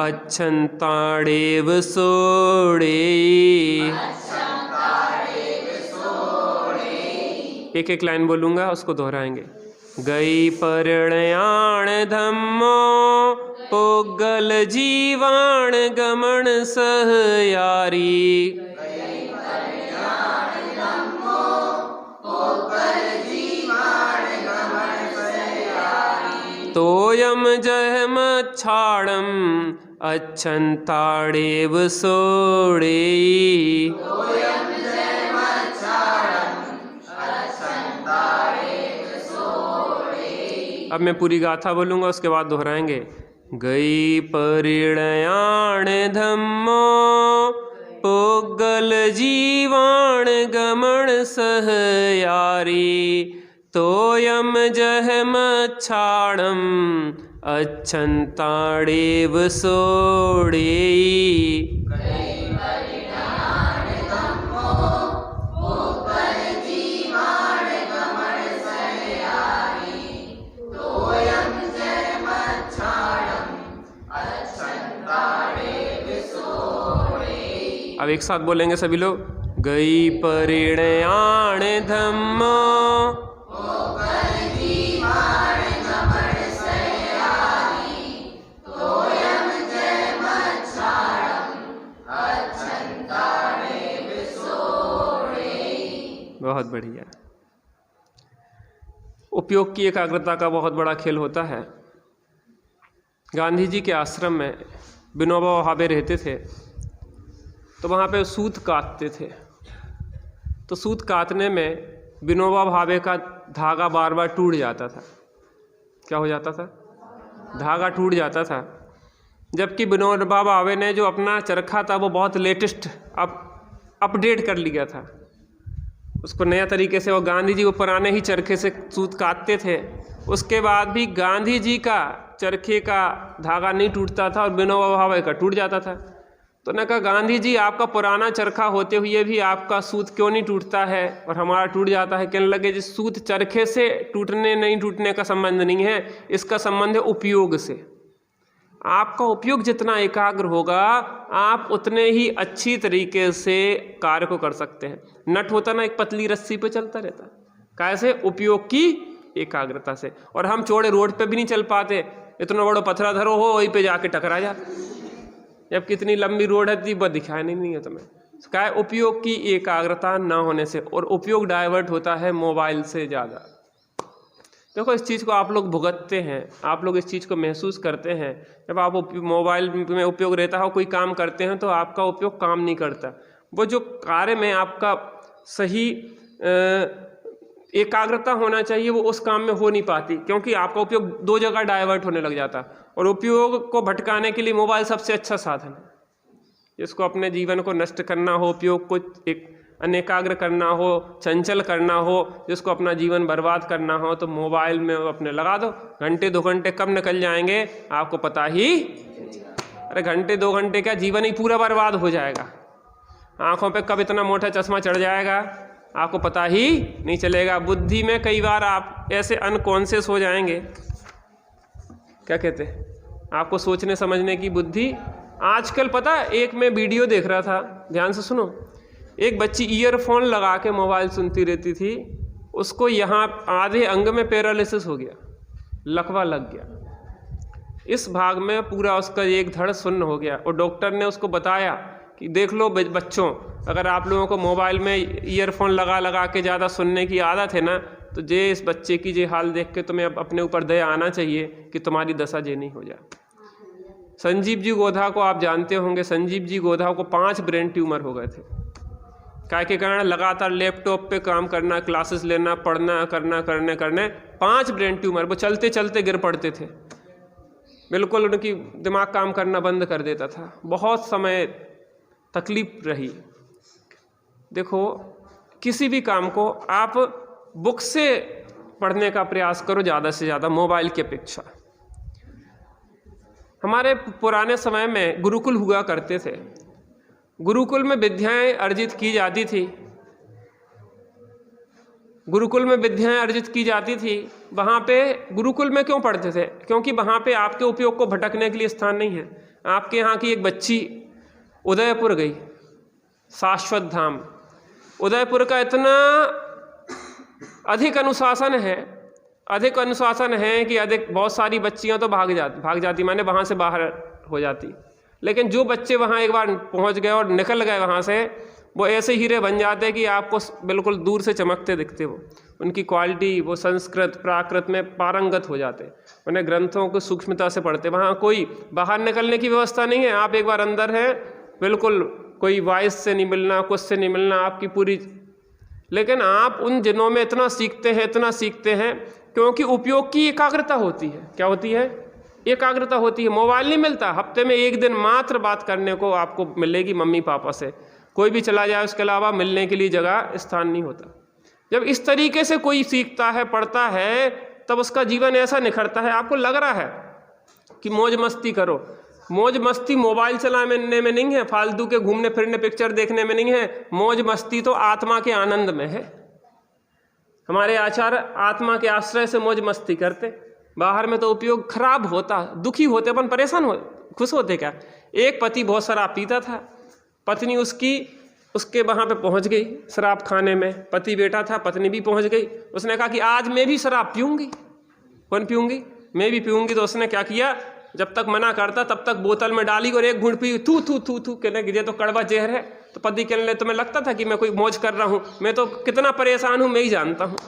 अच्छंताड़ेव सोड़े। एक एक लाइन बोलूंगा, उसको दोहराएंगे। गई परिणयाण धम्मो पुग्गल जीवाण गमन सहयारी तोयम जह मच्छाणम अच्छंताड़ेव सोड़े। अब मैं पूरी गाथा बोलूंगा, उसके बाद दोहराएंगे। गई परिणयाण धम्मो पुग्गल जीवाण गमन सहयारी तोयम जह मच्छाणम अच्छंताड़ेव सोड़े। अब एक साथ बोलेंगे सभी लोग। गई परिणयाण धम्मो बहुत बढ़िया। उपयोग की एकाग्रता का बहुत बड़ा खेल होता है। गांधी जी के आश्रम में विनोबा भावे रहते थे, तो वहाँ पे सूत काटते थे। तो सूत काटने में विनोबा भावे का धागा बार बार टूट जाता था। क्या हो जाता था? धागा टूट जाता था। जबकि विनोबा भावे ने जो अपना चरखा था वो बहुत लेटेस्ट अपडेट कर लिया था, उसको नया तरीके से। वो गांधी जी वो पुराने ही चरखे से सूत काटते थे। उसके बाद भी गांधी जी का चरखे का धागा नहीं टूटता था और विनोबा भावे का टूट जाता था। तो ने कहा, गांधी जी आपका पुराना चरखा होते हुए भी आपका सूत क्यों नहीं टूटता है और हमारा टूट जाता है? कहने लगे, जिस सूत चरखे से टूटने नहीं टूटने का संबंध नहीं है, इसका संबंध है उपयोग से। आपका उपयोग जितना एकाग्र होगा, आप उतने ही अच्छी तरीके से कार्य को कर सकते हैं। नट होता ना, एक पतली रस्सी पे चलता रहता, कैसे? उपयोग की एकाग्रता से। और हम चौड़े रोड पे भी नहीं चल पाते, इतना बड़ा पत्थरा धरो हो वहीं पे जाके टकरा जाते। जब कितनी लंबी रोड है वो दिखाई नहीं है तुम्हें। क्या है? उपयोग की एकाग्रता ना होने से। और उपयोग डाइवर्ट होता है मोबाइल से ज़्यादा। देखो, इस चीज़ को आप लोग भुगतते हैं, आप लोग इस चीज़ को महसूस करते हैं। जब आप मोबाइल में उपयोग रहता है, कोई काम करते हैं, तो आपका उपयोग काम नहीं करता। वो जो कार्य में आपका सही एकाग्रता होना चाहिए, वो उस काम में हो नहीं पाती, क्योंकि आपका उपयोग दो जगह डाइवर्ट होने लग जाता। और उपयोग को भटकाने के लिए मोबाइल सबसे अच्छा साधन है। जिसको अपने जीवन को नष्ट करना हो, उपयोग को एक अनेकाग्र करना हो, चंचल करना हो, जिसको अपना जीवन बर्बाद करना हो, तो मोबाइल में अपने लगा दो। घंटे 2 घंटे कब निकल जाएंगे आपको पता ही। अरे घंटे 2 घंटे क्या, जीवन ही पूरा बर्बाद हो जाएगा। आँखों पे कब इतना मोटा चश्मा चढ़ जाएगा आपको पता ही नहीं चलेगा। बुद्धि में कई बार आप ऐसे अनकॉन्शियस हो जाएंगे, क्या कहते हैं, आपको सोचने समझने की बुद्धि। आजकल पता है, एक मैं वीडियो देख रहा था, ध्यान से सुनो। एक बच्ची ईयरफोन लगा के मोबाइल सुनती रहती थी, उसको यहाँ आधे अंग में पैरालिसिस हो गया, लकवा लग गया। इस भाग में पूरा उसका एक धड़ सुन्न हो गया। और डॉक्टर ने उसको बताया कि देख लो बच्चों, अगर आप लोगों को मोबाइल में ईयरफोन लगा लगा के ज़्यादा सुनने की आदत है ना, तो जे इस बच्चे की जे हाल देख के तुम्हें अब अपने ऊपर दया आना चाहिए कि तुम्हारी दशा जे नहीं हो जाए। संजीव जी गोधा को आप जानते होंगे, संजीव जी गोधा को 5 ब्रेन ट्यूमर हो गए थे। क्या के कारण? लगातार लैपटॉप पे काम करना, क्लासेस लेना, पढ़ना, करने 5 ब्रेन ट्यूमर। वो चलते चलते गिर पड़ते थे, बिल्कुल उनकी दिमाग काम करना बंद कर देता था। बहुत समय तकलीफ रही। देखो, किसी भी काम को आप बुक से पढ़ने का प्रयास करो ज़्यादा से ज़्यादा, मोबाइल की अपेक्षा। हमारे पुराने समय में गुरुकुल हुआ करते थे। गुरुकुल में विद्याएं अर्जित की जाती थी। गुरुकुल में विद्याएं अर्जित की जाती थी। वहाँ पे गुरुकुल में क्यों पढ़ते थे? क्योंकि वहाँ पे आपके उपयोग को भटकने के लिए स्थान नहीं है। आपके यहाँ की एक बच्ची उदयपुर गई, शाश्वत धाम। उदयपुर का इतना अधिक अनुशासन है कि बहुत सारी बच्चियाँ तो भाग जाती माने वहाँ से बाहर हो जाती। लेकिन जो बच्चे वहाँ एक बार पहुँच गए और निकल गए वहाँ से, वो ऐसे हीरे बन जाते कि आपको बिल्कुल दूर से चमकते दिखते। वो उनकी क्वालिटी, वो संस्कृत प्राकृत में पारंगत हो जाते, उन्हें ग्रंथों को सूक्ष्मता से पढ़ते। वहाँ कोई बाहर निकलने की व्यवस्था नहीं है। आप एक बार अंदर हैं, बिल्कुल कोई वॉइस से नहीं मिलना, कुछ से नहीं मिलना, आपकी पूरी। लेकिन आप उन दिनों में इतना सीखते हैं क्योंकि उपयोग की एकाग्रता होती है। क्या होती है? एकाग्रता होती है। मोबाइल नहीं मिलता, हफ्ते में 1 दिन मात्र बात करने को आपको मिलेगी मम्मी पापा से। कोई भी चला जाए, उसके अलावा मिलने के लिए जगह स्थान नहीं होता। जब इस तरीके से कोई सीखता है, पढ़ता है, तब उसका जीवन ऐसा निखरता है। आपको लग रहा है कि मौज मस्ती करो। मौज मस्ती मोबाइल चलाने में नहीं है, फालतू के घूमने फिरने पिक्चर देखने में नहीं है। मौज मस्ती तो आत्मा के आनंद में है। हमारे आचार्य आत्मा के आश्रय से मौज मस्ती करते। बाहर में तो उपयोग खराब होता, दुखी होते, अपन परेशान हो, खुश होते क्या? एक पति बहुत शराब पीता था, पत्नी उसके वहाँ पे पहुँच गई शराब खाने में। पति बेटा था, पत्नी भी पहुँच गई। उसने कहा कि आज मैं भी शराब पीऊँगी। कौन पीऊँगी? मैं भी पीऊँगी। तो उसने क्या किया, जब तक मना करता तब तक बोतल में डाली और एक घूंट पी। थू थू थू थू कहने की ये तो कड़वा जहर है। तो पति कहने लगे, तुम्हें लगता था कि मैं कोई मौज कर रहा हूँ? मैं तो कितना परेशान हूँ मैं ही जानता हूँ।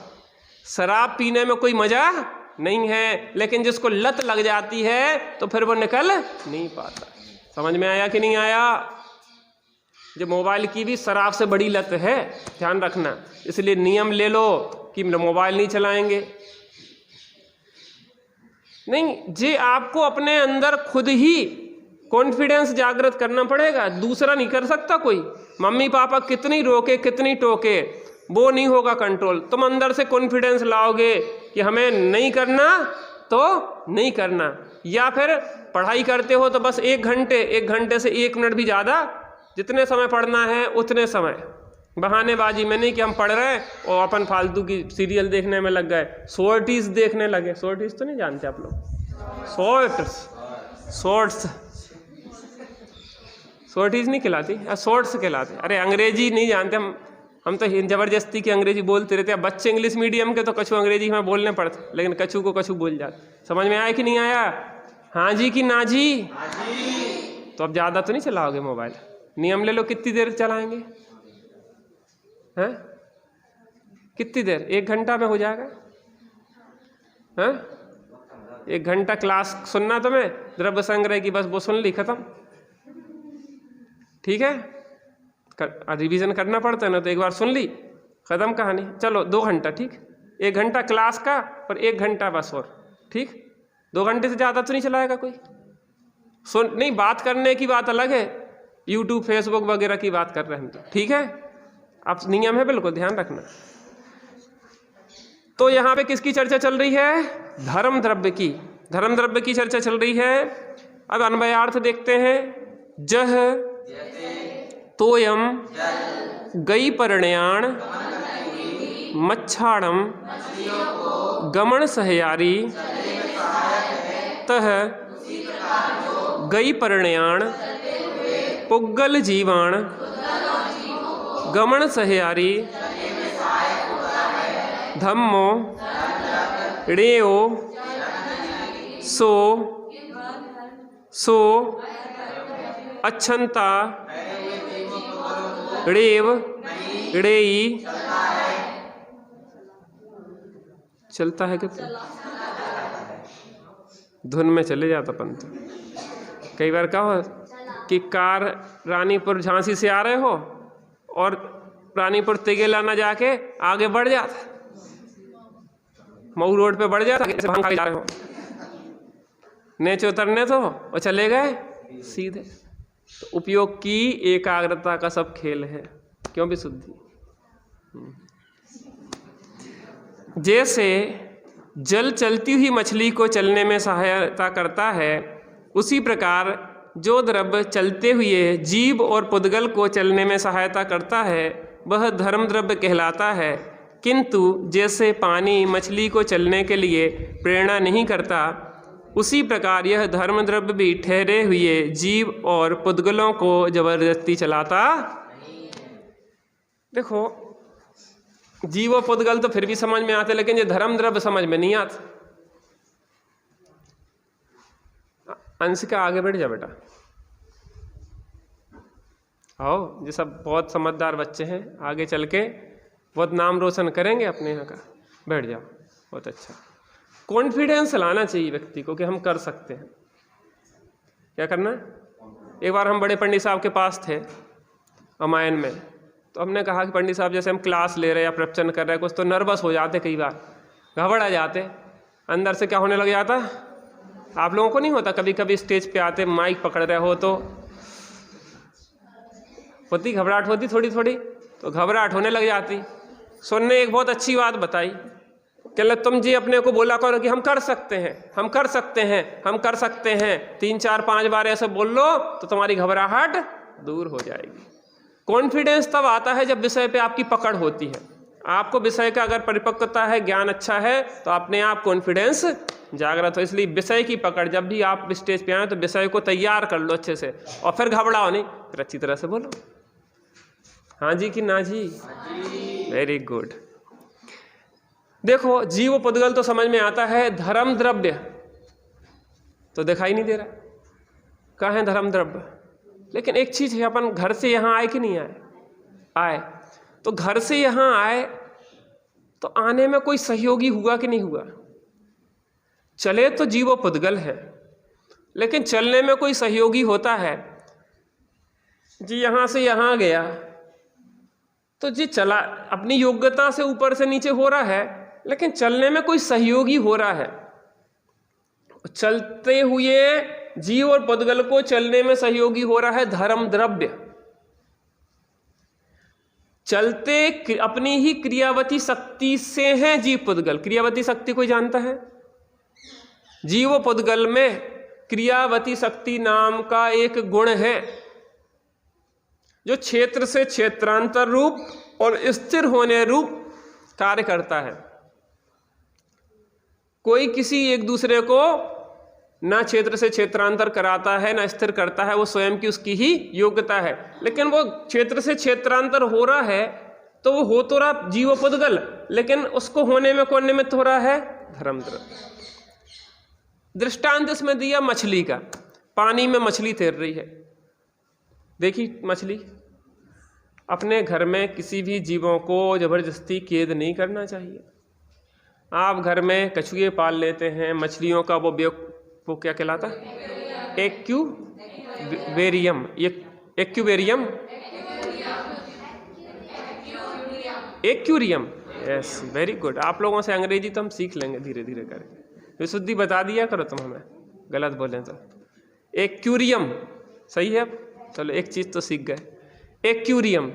शराब पीने में कोई मजा नहीं है, लेकिन जिसको लत लग जाती है तो फिर वो निकल नहीं पाता। समझ में आया कि नहीं आया? जो मोबाइल की भी शराब से बड़ी लत है, ध्यान रखना। इसलिए नियम ले लो कि मोबाइल नहीं चलाएंगे। नहीं, जे आपको अपने अंदर खुद ही कॉन्फिडेंस जागृत करना पड़ेगा, दूसरा नहीं कर सकता कोई। मम्मी पापा कितनी रोके कितनी टोके, वो नहीं होगा कंट्रोल। तुम अंदर से कॉन्फिडेंस लाओगे कि हमें नहीं करना तो नहीं करना। या फिर पढ़ाई करते हो तो बस 1 घंटे से 1 मिनट भी ज़्यादा, जितने समय पढ़ना है उतने समय। बहानेबाजी में नहीं कि हम पढ़ रहे हैं और अपन फालतू की सीरियल देखने में लग गए, शॉर्टीज देखने लगे। शॉर्टीज तो नहीं जानते आप लोग? शॉर्टीज नहीं कहलाती, शॉर्ट्स कहलाते। अरे अंग्रेजी नहीं जानते हम तो जबरदस्ती की अंग्रेजी बोलते रहते हैं। बच्चे इंग्लिश मीडियम के तो कछु अंग्रेजी हमें बोलने पड़ते, लेकिन कछु को कछु बोल जाते। समझ में आया कि नहीं आया? हाँ जी कि ना जी? तो अब ज़्यादा तो नहीं चलाओगे मोबाइल। नियम ले लो, कितनी देर चलाएंगे? हैं? कितनी देर? 1 घंटा में हो जाएगा? हैं? 1 घंटा क्लास सुनना तुम्हें, द्रव्य संग्रह की, बस वो सुन ली, खत्म। ठीक है, रिवीजन करना पड़ता है ना, तो एक बार सुन ली, खत्म कहानी। चलो 2 घंटा, ठीक। 1 घंटा क्लास का और 1 घंटा बस और, ठीक। 2 घंटे से ज़्यादा तो नहीं चलाएगा कोई। सुन नहीं, बात करने की बात अलग है, यूट्यूब फेसबुक वगैरह की बात कर रहे हैं हम तो, ठीक है। अब नियम है, बिल्कुल ध्यान रखना। तो यहाँ पे किसकी चर्चा चल रही है? धर्म द्रव्य की। धर्म द्रव्य की चर्चा चल रही है। अब अन्वयार्थ देखते हैं। जह तोयम गई परिणयाण मच्छाड़म गमन सहयारी तह गई परिणयाण पुग्गल जीवाण गमन सहयारी धम्मो णेयो सो अच्छंता णेव णेयी चलता है कि धुन में चले जाता पंत। कई बार क्या हो कि कार रानीपुर झांसी से आ रहे हो और रानीपुर तेगेला ना जाके आगे बढ़ जाता, मऊ रोड पे बढ़ जाता, आगे जा रहे हो, नीचे उतरने तो और चले गए सीधे। तो उपयोग की एकाग्रता का सब खेल है, क्यों भी शुद्धि। जैसे जल चलती हुई मछली को चलने में सहायता करता है, उसी प्रकार जो द्रव्य चलते हुए जीव और पुद्गल को चलने में सहायता करता है वह धर्म द्रव्य कहलाता है। किंतु जैसे पानी मछली को चलने के लिए प्रेरणा नहीं करता, उसी प्रकार यह धर्म द्रव्य भी ठहरे हुए जीव और पुद्गलों को जबरदस्ती चलाता। देखो जीव और पुद्गल तो फिर भी समझ में आते, लेकिन ये धर्म द्रव्य समझ में नहीं आते। अंश का आगे बढ़ जा बेटा, आओ, ये सब बहुत समझदार बच्चे हैं, आगे चल के बहुत नाम रोशन करेंगे अपने यहाँ का। बैठ जाओ, बहुत अच्छा। कॉन्फिडेंस लाना चाहिए व्यक्ति को कि हम कर सकते हैं। क्या करना है? एक बार हम बड़े पंडित साहब के पास थे रामायण में, तो हमने कहा कि पंडित साहब जैसे हम क्लास ले रहे हैं या प्रवचन कर रहे हैं कुछ, तो नर्वस हो जाते, कई बार घबरा जाते, अंदर से क्या होने लग जाता। आप लोगों को नहीं होता कभी कभी स्टेज पे आते माइक पकड़ रहे हो तो होती घबराहट होती थोड़ी थोड़ी, तो घबराहट होने लग जाती। सुनने एक बहुत अच्छी बात बताई, कहले तुम जी अपने को बोला करो कि हम कर सकते हैं, हम कर सकते हैं, हम कर सकते हैं, 3 4 5 बार ऐसे बोल लो तो तुम्हारी घबराहट दूर हो जाएगी। कॉन्फिडेंस तब आता है जब विषय पे आपकी पकड़ होती है। आपको विषय का अगर परिपक्वता है, ज्ञान अच्छा है, तो अपने आप कॉन्फिडेंस जागृत हो। इसलिए विषय की पकड़, जब भी आप स्टेज पे आए तो विषय को तैयार कर लो अच्छे से, और फिर घबराओ नहीं, फिर अच्छी तरह से बोलो। हाँ जी कि ना जी? Very good. देखो जीव पुद्गल तो समझ में आता है, धर्म द्रव्य तो दिखाई नहीं दे रहा, कहाँ है धर्म द्रव्य। लेकिन एक चीज है, अपन घर से यहाँ आए कि नहीं आए? आए। तो घर से यहाँ आए तो आने में कोई सहयोगी हुआ कि नहीं हुआ? चले तो जीव पुद्गल है, लेकिन चलने में कोई सहयोगी होता है। जी यहाँ से यहाँ गया तो जी चला, अपनी योग्यता से ऊपर से नीचे हो रहा है, लेकिन चलने में कोई सहयोगी हो रहा है। चलते हुए जीव और पुद्गल को चलने में सहयोगी हो रहा है धर्म द्रव्य। चलते अपनी ही क्रियावती शक्ति से हैं जीव पुद्गल। क्रियावती शक्ति कोई जानता है? जीव पुद्गल में क्रियावती शक्ति नाम का एक गुण है जो क्षेत्र से क्षेत्रांतर रूप और स्थिर होने रूप कार्य करता है। कोई किसी एक दूसरे को ना क्षेत्र से क्षेत्रांतर कराता है ना स्थिर करता है, वो स्वयं की उसकी ही योग्यता है। लेकिन वो क्षेत्र से क्षेत्रांतर हो रहा है तो वो हो तो रहा जीव पुद्गल, लेकिन उसको होने में कौन निमित्त हो रहा है? धर्म द्रव्य। दृष्टांत इसमें दिया मछली का। पानी में मछली तैर रही है, देखी मछली। अपने घर में किसी भी जीवों को जबरदस्ती कैद नहीं करना चाहिए। आप घर में कछुए पाल लेते हैं, मछलियों का वो क्या कहलाता है? एक्यूवेरियम। एक्यूवेरियम, एक्यूरियम। Yes, very good. आप लोगों से अंग्रेजी तो हम सीख लेंगे धीरे धीरे करके। विशुद्धि बता दिया करो तुम हमें, गलत बोलें तो। एक्यूरियम सही है। चलो एक चीज तो सीख गए। एक्यूरियम,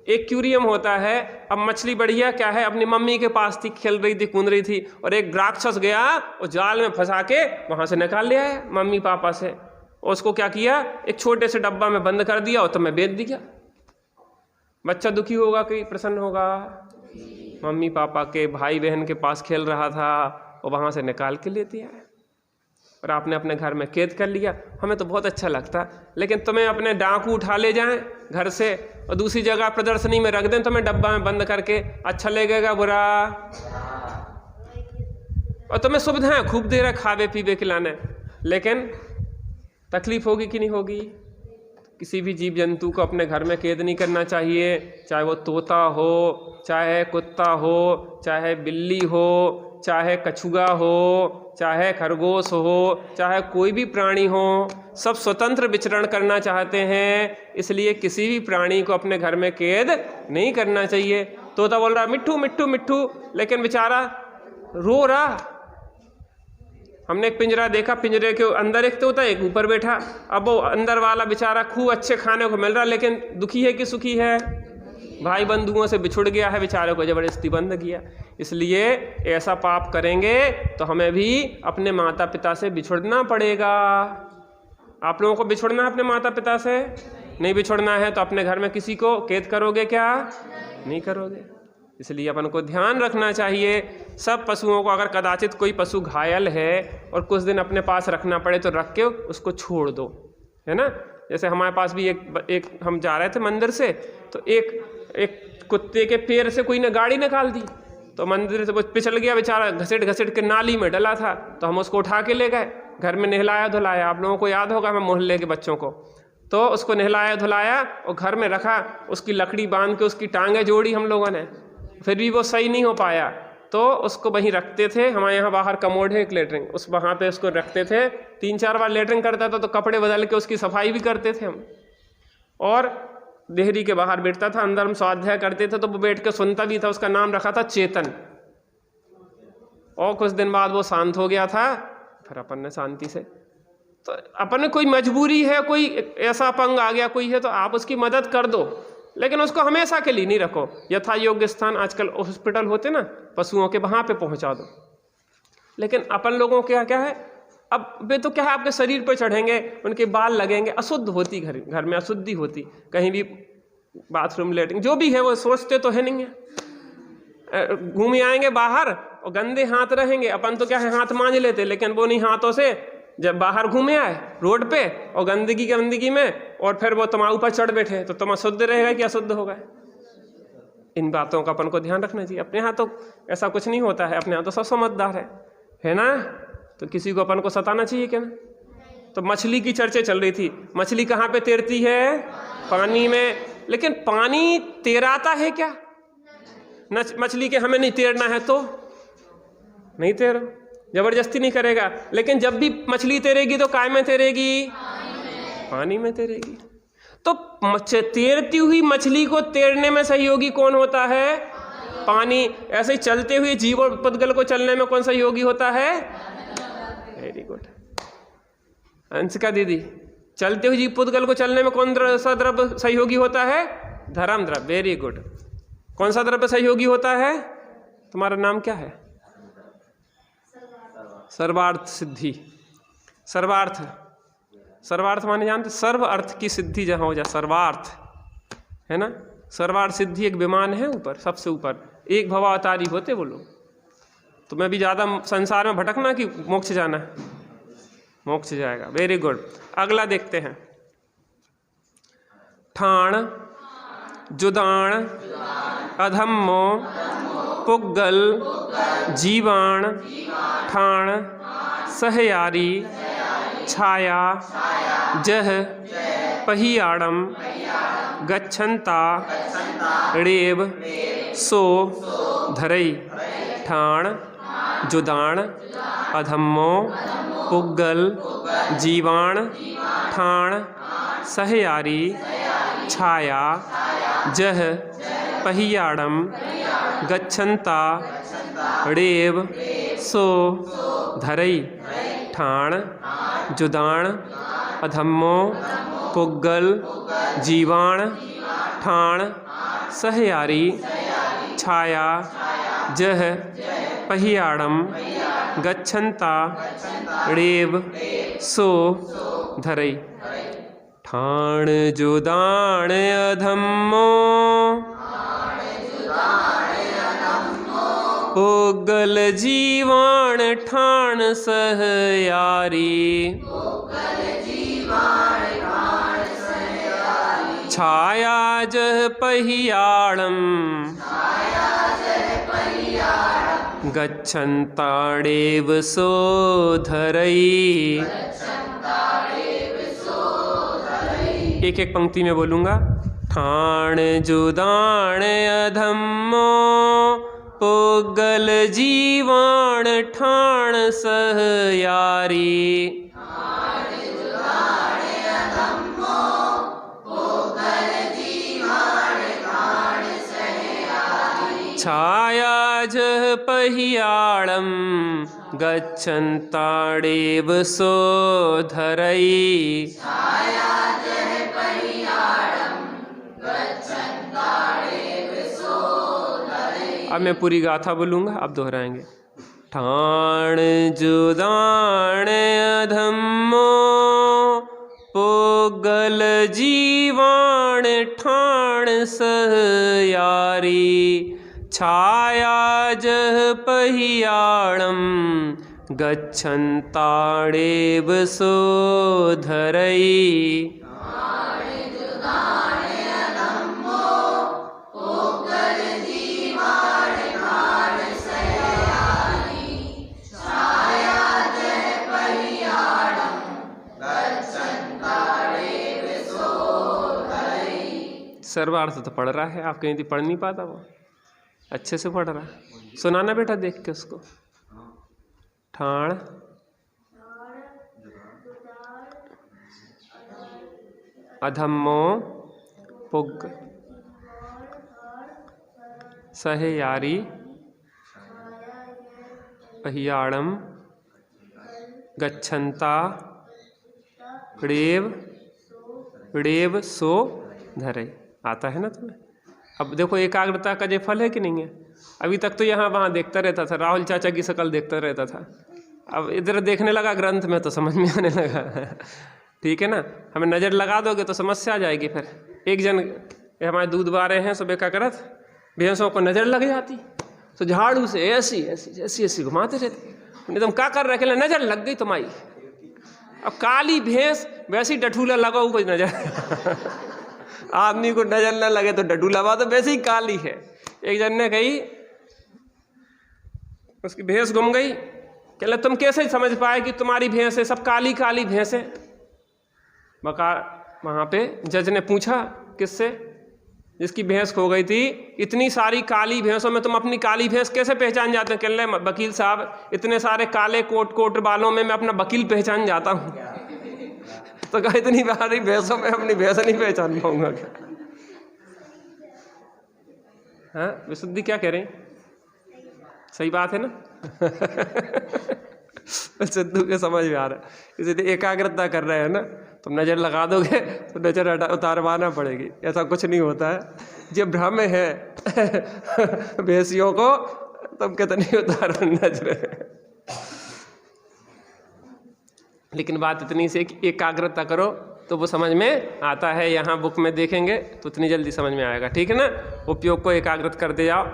एक्यूरियम होता है। अब मछली बढ़िया क्या है, अपनी मम्मी के पास थी, खेल रही थी, कूद रही थी, और एक राक्षस गया और जाल में फंसा के वहां से निकाल लिया है मम्मी पापा से। और उसको क्या किया, एक छोटे से डब्बा में बंद कर दिया और तो मैं बेच दिया। बच्चा दुखी होगा कि प्रसन्न होगा? मम्मी पापा के भाई बहन के पास खेल रहा था और वहां से निकाल के ले दिया है, और आपने अपने घर में कैद कर लिया। हमें तो बहुत अच्छा लगता, लेकिन तुम्हें अपने डाकू उठा ले जाएं घर से और दूसरी जगह प्रदर्शनी में रख दें, तुम्हें डब्बा में बंद करके, अच्छा लगेगा बुरा? और तुम्हें सुविधाएं खूब दे रहा, खावे पीवे खिलाने, लेकिन तकलीफ होगी कि नहीं होगी? किसी भी जीव जंतु को अपने घर में कैद नहीं करना चाहिए, चाहे वो तोता हो, चाहे कुत्ता हो, चाहे बिल्ली हो, चाहे कछुआ हो, चाहे खरगोश हो, चाहे कोई भी प्राणी हो, सब स्वतंत्र विचरण करना चाहते हैं, इसलिए किसी भी प्राणी को अपने घर में कैद नहीं करना चाहिए। तोता बोल रहा मिट्ठू मिट्ठू मिट्ठू, लेकिन बेचारा रो रहा। हमने एक पिंजरा देखा, पिंजरे के अंदर एक तोता, एक ऊपर बैठा। अब वो अंदर वाला बेचारा खूब अच्छे खाने को मिल रहा, लेकिन दुखी है कि सुखी है? भाई बंधुओं से बिछुड़ गया है, बेचारे को जबरदस्ती बंद किया। इसलिए ऐसा पाप करेंगे तो हमें भी अपने माता पिता से बिछुड़ना पड़ेगा। आप लोगों को बिछुड़ना है अपने माता पिता से? नहीं बिछुड़ना है तो अपने घर में किसी को कैद करोगे क्या? नहीं करोगे। इसलिए अपन को ध्यान रखना चाहिए। सब पशुओं को, अगर कदाचित कोई पशु घायल है और कुछ दिन अपने पास रखना पड़े तो रख के उसको छोड़ दो, है ना। जैसे हमारे पास भी एक हम जा रहे थे मंदिर से, तो एक कुत्ते के पैर से कोई ने गाड़ी निकाल दी, तो मंदिर से वो पिछल गया बेचारा, घसीट घसीट के नाली में डला था। तो हम उसको उठा के ले गए, घर में नहलाया धुलाया। आप लोगों को याद होगा, मैं मोहल्ले के बच्चों को, तो उसको नहलाया धुलाया और घर में रखा, उसकी लकड़ी बांध के उसकी टांगें जोड़ी हम लोगों ने, फिर भी वो सही नहीं हो पाया। तो उसको वहीं रखते थे, हमारे यहाँ बाहर कमोड है एक लेटरिन, उस वहाँ पे उसको रखते थे। 3-4 बार लेटरिन करता था तो कपड़े बदल के उसकी सफाई भी करते थे हम। और देहरी के बाहर बैठता था, अंदर हम स्वाध्याय करते थे तो वो बैठ के सुनता भी था। उसका नाम रखा था चेतन। और कुछ दिन बाद वो शांत हो गया था, फिर अपन ने शांति से, तो अपन में कोई मजबूरी है, कोई ऐसा अपंग आ गया कोई है, तो आप उसकी मदद कर दो, लेकिन उसको हमेशा के लिए नहीं रखो। यथा योग्य स्थान आजकल हॉस्पिटल होते ना पशुओं के, वहाँ पे पहुँचा दो। लेकिन अपन लोगों के क्या है, अब वे तो क्या है आपके शरीर पर चढ़ेंगे, उनके बाल लगेंगे, अशुद्ध होती घर में अशुद्धि होती, कहीं भी बाथरूम लेटरिन जो भी है वो सोचते तो है नहीं है। घूम आएंगे बाहर और गंदे हाथ रहेंगे, अपन तो क्या है हाथ मांज लेते, लेकिन वो नहीं, हाथों से जब बाहर घूमे आए रोड पे और गंदगी में, और फिर वो तुम्हारे ऊपर चढ़ बैठे, तो तुम अशुद्ध रहेगा कि अशुद्ध होगा? इन बातों का अपन को ध्यान रखना चाहिए। अपने यहाँ तो ऐसा कुछ नहीं होता है, अपने यहाँ तो सब समझदार है ना। तो किसी को अपन को सताना चाहिए क्या ना। तो मछली की चर्चा चल रही थी, मछली कहाँ पे तैरती है? पानी में। लेकिन पानी तैराता है क्या? मछली के हमें नहीं तैरना है तो नहीं तैरो, जबरदस्ती नहीं करेगा। लेकिन जब भी मछली तैरेगी तो काय में तैरेगी? पानी में तैरेगी। तो तैरती हुई मछली को तैरने में सहयोगी कौन होता है? पानी। ऐसे ही चलते हुए जीव और पुद्गल को चलने में कौन सहयोगी होता है? वेरी गुड अंशिका दीदी, चलते हुए जीव पुद्गल को चलने में कौन सा द्रव्य सहयोगी होता है? धर्म द्रव्य। Very good. कौन सा द्रव्य सहयोगी होता है? तुम्हारा नाम क्या है? सर्वार्थ सिद्धि। सर्वार्थ माने जानते? सर्व अर्थ की सिद्धि जहाँ हो जाए, सर्वार्थ है ना। सर्वार्थ सिद्धि एक विमान है ऊपर, सबसे ऊपर, एक भवावतारी होते वो लोग। तो मैं भी ज़्यादा संसार में भटकना कि मोक्ष जाना है? मोक्ष जाएगा। Very good. अगला देखते हैं। ठाण, जुदाण, अधम्मो, पुग्गल, जीवाण, ठाण, सहयारी, छाया, जह, पहियाड़म, गच्छन्ता, रेव, सो, धरई। ठाण, जुदाण, अधम्मो, पुग्गल, जीवाण, ठाण, सहयारी, छाया, जह, पहियाड़म, गच्छन्ता, रेव, सो, धरई। ठाण, जुदाण, अधम्मो, पुग्गल, जीवाण, ठाण, सहयारी, छाया, जह, पहियाड़म, गच्छन्ता, रेव, सो, धरई। ठाण, जुदाण, अधम्मो, पुग्गल, जीवाण, ठाण, सहयारी, छाया, जह, पहियाड़म, गच्छन्ता, रेव, सो, धरई। एक एक पंक्ति में बोलूँगा। ठाण जुदाण अधम्मो पुगल जीवाण ठाण सह यारी। छाया जह पहियाणं गच्छन्ताडेव सो धरई। अब मैं पूरी गाथा बोलूँगा, आप दोहराएंगे। ठाण जुदाण अधम्मो पुगल जीवाण ठाण सह यारी। छाया जह पहियाणं गच्छन्ताडेव सो धरई। सर्वार्थ तो पढ़ रहा है, आप कहीं थी पढ़ नहीं पाता, वो अच्छे से पढ़ रहा है। सुनाना बेटा देख के उसको। ठाण अधम्मो पुग सहे यारी पहियाणम गच्छन्ता ड़ेव सो धरई। आता है ना तुम्हें? अब देखो एकाग्रता का जो फल है कि नहीं है। अभी तक तो यहाँ वहाँ देखता रहता था, राहुल चाचा की शक्ल देखता रहता था, अब इधर देखने लगा ग्रंथ में तो समझ में आने लगा। ठीक है ना, हमें नज़र लगा दोगे तो समस्या आ जाएगी। फिर एक जन हमारे दूध बारे हैं, सुबह का करत भैंसों को नज़र लग जाती तो झाड़ू से ऐसी ऐसी ऐसी ऐसी घुमाते रहते, नहीं तुम क्या कर रहे हैं, नज़र लग गई तुम्हारी। अब काली भैंस वैसी डठूला लगाओ कोई नज़र आदमी को नजर न लगे तो डडूला बात तो वैसे ही काली है। एक जन ने कही, उसकी भैंस गुम गई, कहले तुम कैसे समझ पाए कि तुम्हारी भैंस है, सब काली काली भैंस है। वहाँ पे जज ने पूछा किससे, जिसकी भैंस खो गई थी, इतनी सारी काली भैंसों में तुम अपनी काली भैंस कैसे पहचान जाते हो? कहले वकील साहब इतने सारे काले कोट बालों में मैं अपना वकील पहचान जाता हूँ। तो कहा इतनी सारी भैंसों में अपनी भैंस नहीं पहचान पाऊंगा क्या? हाँ विशुद्धि क्या कह रहे हैं? सही बात है ना? सिद्धू के समझ में आ रहा है, इसलिए एकाग्रता कर रहे हैं ना। तुम नज़र लगा दोगे तो नज़र उतारवाना पड़ेगी, ऐसा कुछ नहीं होता है। जो भ्रम है भैंसियों को, तुम कितनी उतारो नजर। लेकिन बात इतनी से कि एकाग्रता करो तो वो समझ में आता है। यहाँ बुक में देखेंगे तो इतनी जल्दी समझ में आएगा। ठीक है ना, उपयोग को एकाग्रत करते जाओ।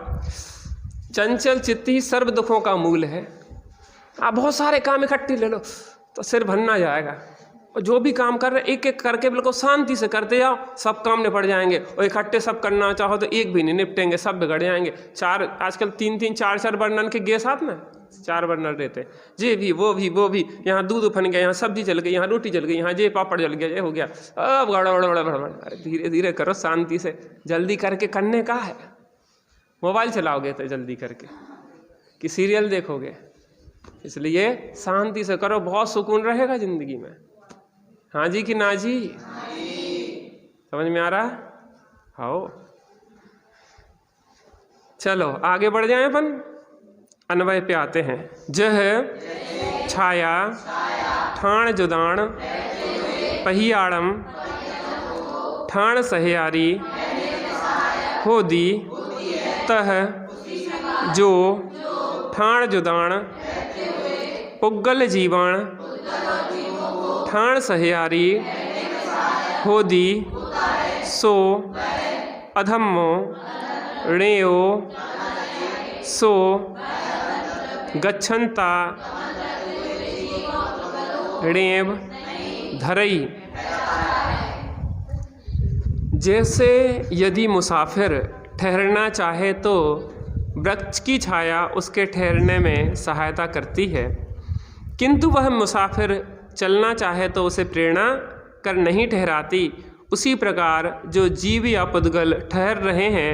चंचल चित्त ही सर्व दुखों का मूल है। आप बहुत सारे काम इकट्ठे ले लो तो सिर भरना जाएगा। और जो भी काम कर रहे एक एक करके बिल्कुल शांति से करते जाओ, सब काम निपट जाएंगे। और इकट्ठे सब करना चाहो तो एक भी नहीं निपटेंगे, सब बिगड़ जाएंगे। चार आजकल 3-3 4-4 बर्नर के गैस हाथ में 4 बर्नर रहते, ये भी वो भी, यहाँ दूध उफन गया, यहाँ सब्जी जल गई, यहाँ रोटी जल गई, यहाँ ये पापड़ जल गया, ये हो गया, अब गड़बड़। अरे धीरे धीरे करो, शांति से। जल्दी करके करने का है। मोबाइल चलाओगे तो जल्दी करके कि सीरियल देखोगे, इसलिए शांति से करो, बहुत सुकून रहेगा जिंदगी में। हाँ जी कि ना जी? समझ में आ रहा? हाँ चलो आगे बढ़ जाएं अपन। अन्वय पे आते हैं। जह छाया ठाण जुदाण पहियाणम ठाण सहियारी होदी तह जो ठाण जुदाण पुगल जीवाण ठाण सहियारी होदी सो अधम्मो णेयो सो गच्छन्ता णेव धरई। जैसे यदि मुसाफिर ठहरना चाहे तो वृक्ष की छाया उसके ठहरने में सहायता करती है, किंतु वह मुसाफिर चलना चाहे तो उसे प्रेरणा कर नहीं ठहराती। उसी प्रकार जो जीव या पुद्गल ठहर रहे हैं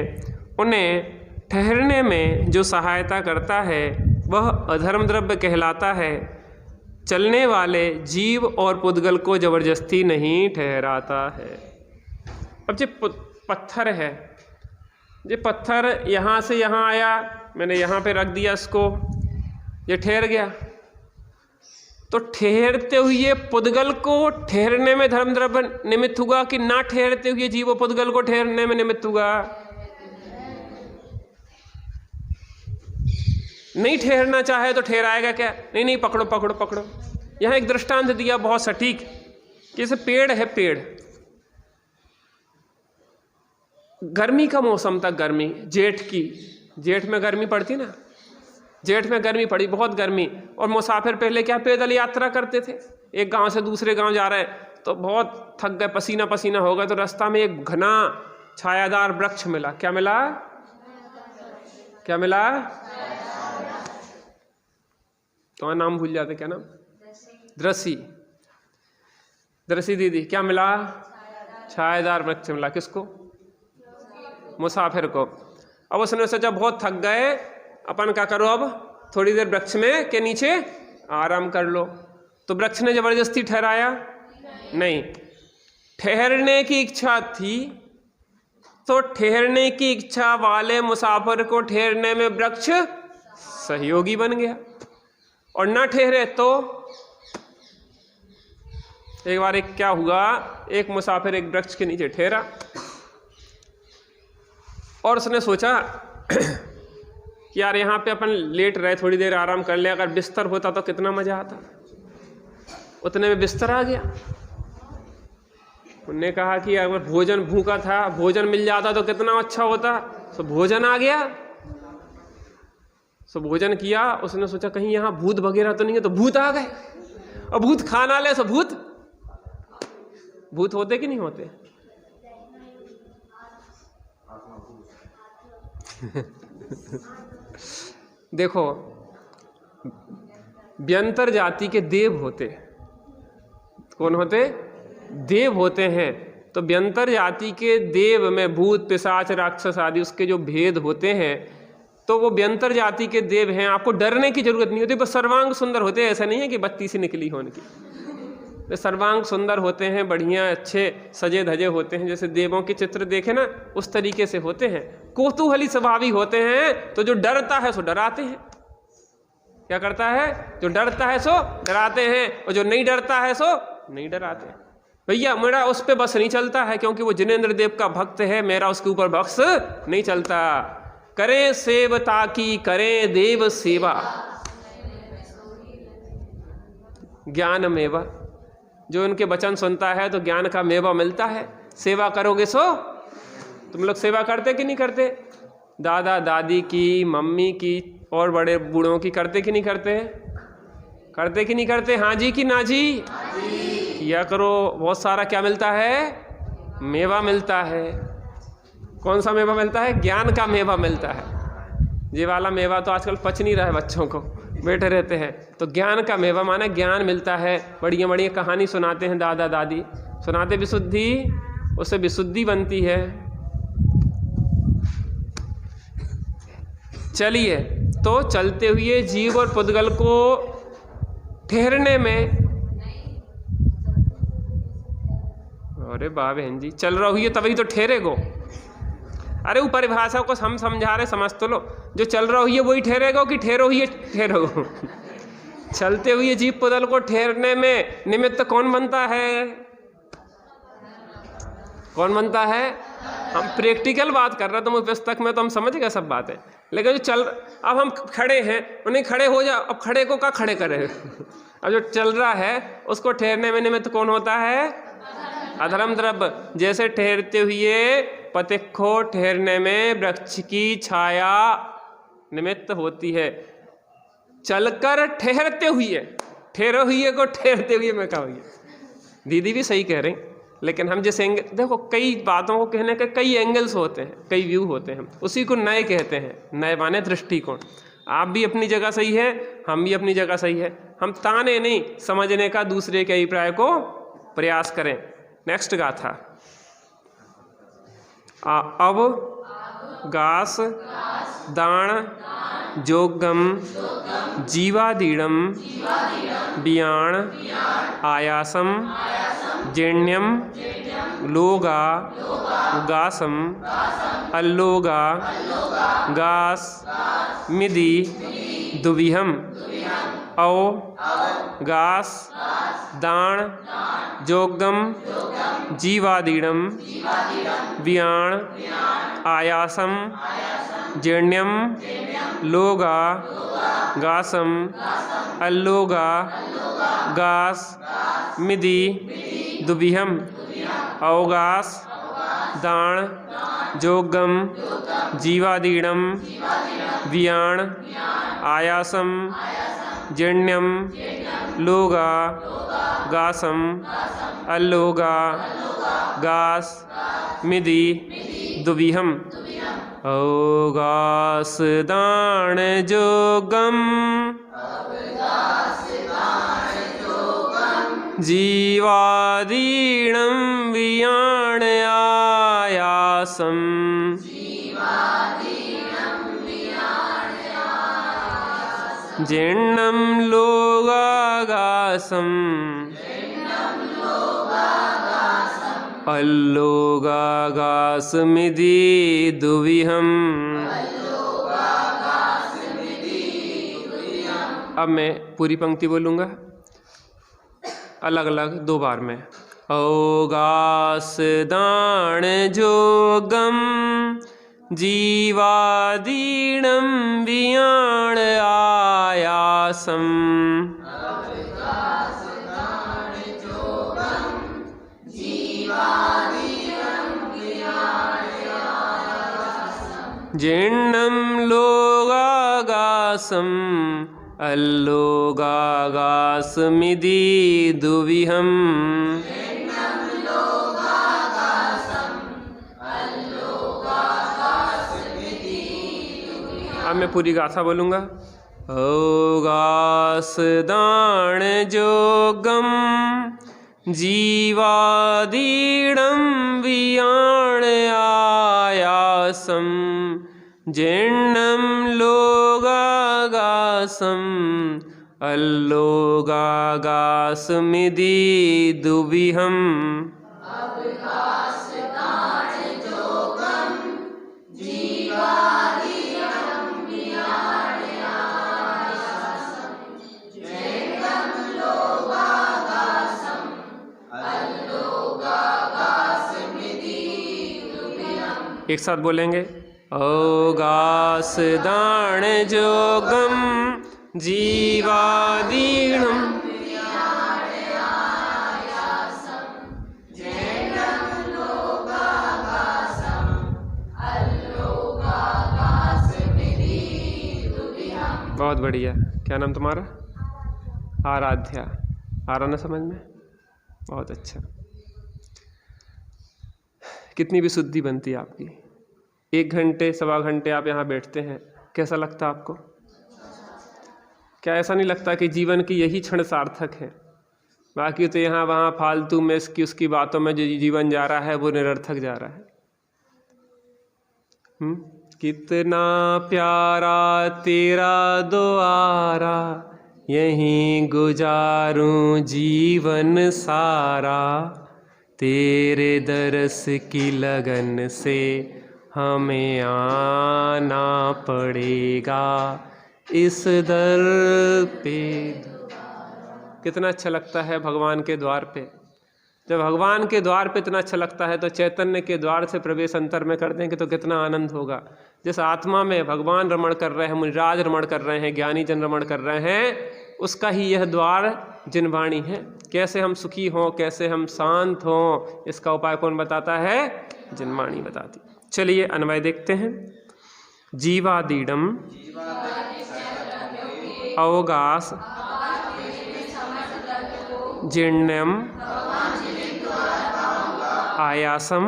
उन्हें ठहरने में जो सहायता करता है वह अधर्म द्रव्य कहलाता है। चलने वाले जीव और पुद्गल को जबरदस्ती नहीं ठहराता है। अब जो पत्थर है, ये पत्थर यहाँ से यहाँ आया, मैंने यहाँ पे रख दिया इसको, ये ठहर गया, तो ठहरते हुए पुद्गल को ठहरने में धर्म द्रव्य निमित्त हुआ कि ना ठहरते हुए जीव पुद्गल को ठहरने में निमित्त हुआ? नहीं ठहरना चाहे तो ठहराएगा क्या? नहीं नहीं, पकड़ो पकड़ो पकड़ो। यहाँ एक दृष्टांत दिया बहुत सटीक, कि जैसे पेड़ है, पेड़ गर्मी का मौसम था, गर्मी जेठ की, जेठ में गर्मी पड़ती ना, जेठ में गर्मी पड़ी, बहुत गर्मी, और मुसाफिर पहले क्या पैदल यात्रा करते थे, एक गांव से दूसरे गांव जा रहे हैं तो बहुत थक गए, पसीना पसीना हो गए, तो रास्ता में एक घना छायादार वृक्ष मिला। क्या मिला? क्या मिला? तुम्हारा नाम भूल जाते, क्या नाम? दृषि। दृषि दीदी, क्या मिला? छायादार वृक्ष मिला। किसको? मुसाफिर को। अब उसने सोचा बहुत थक गए, अपन क्या करो, अब थोड़ी देर वृक्ष में के नीचे आराम कर लो। तो वृक्ष ने जबरदस्ती ठहराया? नहीं। ठहरने की इच्छा थी, तो ठहरने की इच्छा वाले मुसाफिर को ठहरने में वृक्ष सहयोगी बन गया, और ना ठहरे तो एक बार एक क्या हुआ, एक मुसाफिर एक वृक्ष के नीचे ठहरा और उसने सोचा कि यार यहाँ पे अपन लेट रहे, थोड़ी देर आराम कर ले, अगर बिस्तर होता तो कितना मजा आता। उतने में बिस्तर आ गया। उन्होंने कहा कि अगर भोजन भूखा था, भोजन मिल जाता तो कितना अच्छा होता। तो भोजन आ गया, सो भोजन किया। उसने सोचा कहीं यहाँ भूत वगैरह तो नहीं है, तो भूत आ गए, और भूत खाना ले, सो भूत होते कि नहीं होते? देखो, व्यंतर जाति के देव होते, कौन होते? देव होते हैं। तो व्यंतर जाति के देव में भूत पिशाच राक्षस आदि उसके जो भेद होते हैं, तो वो व्यंतर जाति के देव हैं, आपको डरने की जरूरत नहीं होती। बस सर्वांग सुंदर होते हैं, ऐसा नहीं है कि बत्ती से निकली हो उनकी, वे सर्वांग सुंदर होते हैं, बढ़िया अच्छे सजे धजे होते हैं, जैसे देवों के चित्र देखे ना उस तरीके से होते हैं। कौतूहली स्वभावी होते हैं, तो जो डरता है सो डराते हैं। क्या करता है? जो डरता है सो डराते हैं, और जो नहीं डरता है सो नहीं डराते। भैया मेरा उस पे बस नहीं चलता है, क्योंकि वो जिनेंद्र देव का भक्त है, मेरा उसके ऊपर बस नहीं चलता। करें सेवता की, करें देव सेवा, ज्ञान मेवा। जो उनके वचन सुनता है तो ज्ञान का मेवा मिलता है। सेवा करोगे सो, तुम लोग सेवा करते कि नहीं करते? दादा दादी की, मम्मी की और बड़े बूढ़ों की करते कि नहीं करते? करते कि नहीं करते? हाँ जी कि ना जी? किया करो, बहुत सारा क्या मिलता है? मेवा मिलता है। कौन सा मेवा मिलता है? ज्ञान का मेवा मिलता है। ये वाला मेवा तो आजकल पच नहीं रहा है, बच्चों को बैठे रहते हैं। तो ज्ञान का मेवा माने ज्ञान मिलता है, बढ़िया बढ़िया कहानी सुनाते हैं दादा दादी, सुनाते विशुद्धि, उससे विशुद्धि बनती है। चलिए, तो चलते हुए जीव और पुद्गल को ठहरने में, अरे वाह बहन जी, चल रहा हुई तभी तो ठहरेगो। अरे वो परिभाषा को हम समझा रहे, समझ तो लो। जो चल रहा हुई वही ठहरेगा कि ठहरो ही ठहरो? चलते हुए जीव पुद्गल को ठहरने में निमित्त कौन बनता है? कौन बनता है? हम प्रैक्टिकल बात कर रहे हैं, तो पुस्तक में तो हम समझ गए सब बातें, लेकिन जो चल, अब हम खड़े हैं, उन्हें खड़े हो जाओ, अब खड़े को क्या खड़े करें? अब जो चल रहा है उसको ठहरने में निमित्त कौन होता है? अधर्म द्रव्य। जैसे ठहरते हुए पथिक को ठहरने में वृक्ष की छाया निमित्त होती है। चलकर ठहरते हुए, ठहरे हुए को ठहरते हुए में क्या हुई? दीदी भी सही कह रही, लेकिन हम जिस एंगल, देखो कई बातों को कहने के कई एंगल्स होते हैं, कई व्यू होते हैं, उसी को नए कहते हैं। नए माने दृष्टिकोण। आप भी अपनी जगह सही है, हम भी अपनी जगह सही है। हम ताने नहीं, समझने का दूसरे के अभिप्राय को प्रयास करें। नेक्स्ट गाथा। अव गास दाण जोगम जीवादीडम बियाण आयासम जेण्यम लोगा गासम अल्लोगा गास मिदि दुविहम औ गास दाण जोगम जीवादीडम बियाण आयासम जेण्यम लोगा गासम अल्लोगा गास मिदि दुबिहम अवगास दाण जोगम जीवादीडम वियाण आयासम जेण्यम लोगा गासम अल्लोगा गास मिदि दुबिहम अवगास दाण जोगम जीवादीणं वियाण आयासम जेण्णं लोगागासम अल्लोगागासमिति दुविहम। अब मैं पूरी पंक्ति बोलूँगा अलग अलग 2 बार में। अवगास दाण जोगम जीवादीणं वियाण आयासम जेण्णं लोगागासम अल्लोगागासमिति दुविहम। अब मैं पूरी गाथा बोलूँगा। अवगास दाण जोगम जीवादीणं वियाण आयासम जेण्णं लोगागासम अल्लोगागासमिति दुविहम। एक साथ बोलेंगे। अवगास दाण जोगम जीवादीणं बहुत बढ़िया। क्या नाम तुम्हारा? आराध्या। आ रहा ना समझ में? बहुत अच्छा। कितनी विशुद्धि बनती है आपकी। 1 घंटे 1.25 घंटे आप यहाँ बैठते हैं, कैसा लगता है आपको? क्या ऐसा नहीं लगता कि जीवन की यही क्षण सार्थक है? बाकी तो यहाँ वहाँ फालतू में इसकी उसकी बातों में जो जीवन जा रहा है वो निरर्थक जा रहा है। कितना प्यारा तेरा द्वारा यहीं गुजारूं जीवन सारा, तेरे दरस की लगन से हमें आना पड़ेगा इस दर पे। कितना अच्छा लगता है भगवान के द्वार पे। जब भगवान के द्वार पे इतना अच्छा लगता है तो चैतन्य के द्वार से प्रवेश अंतर में कर देंगे तो कितना आनंद होगा। जिस आत्मा में भगवान रमण कर रहे हैं, मुनिराज रमण कर रहे हैं, ज्ञानी जन रमण कर रहे हैं, उसका ही यह द्वार जिनवाणी है। कैसे हम सुखी हों, कैसे हम शांत हों, इसका उपाय कौन बताता है? जिनवाणी बताती। चलिए अन्वय देखते हैं। जीवादीडम अवगास जीर्ण्यम आयासम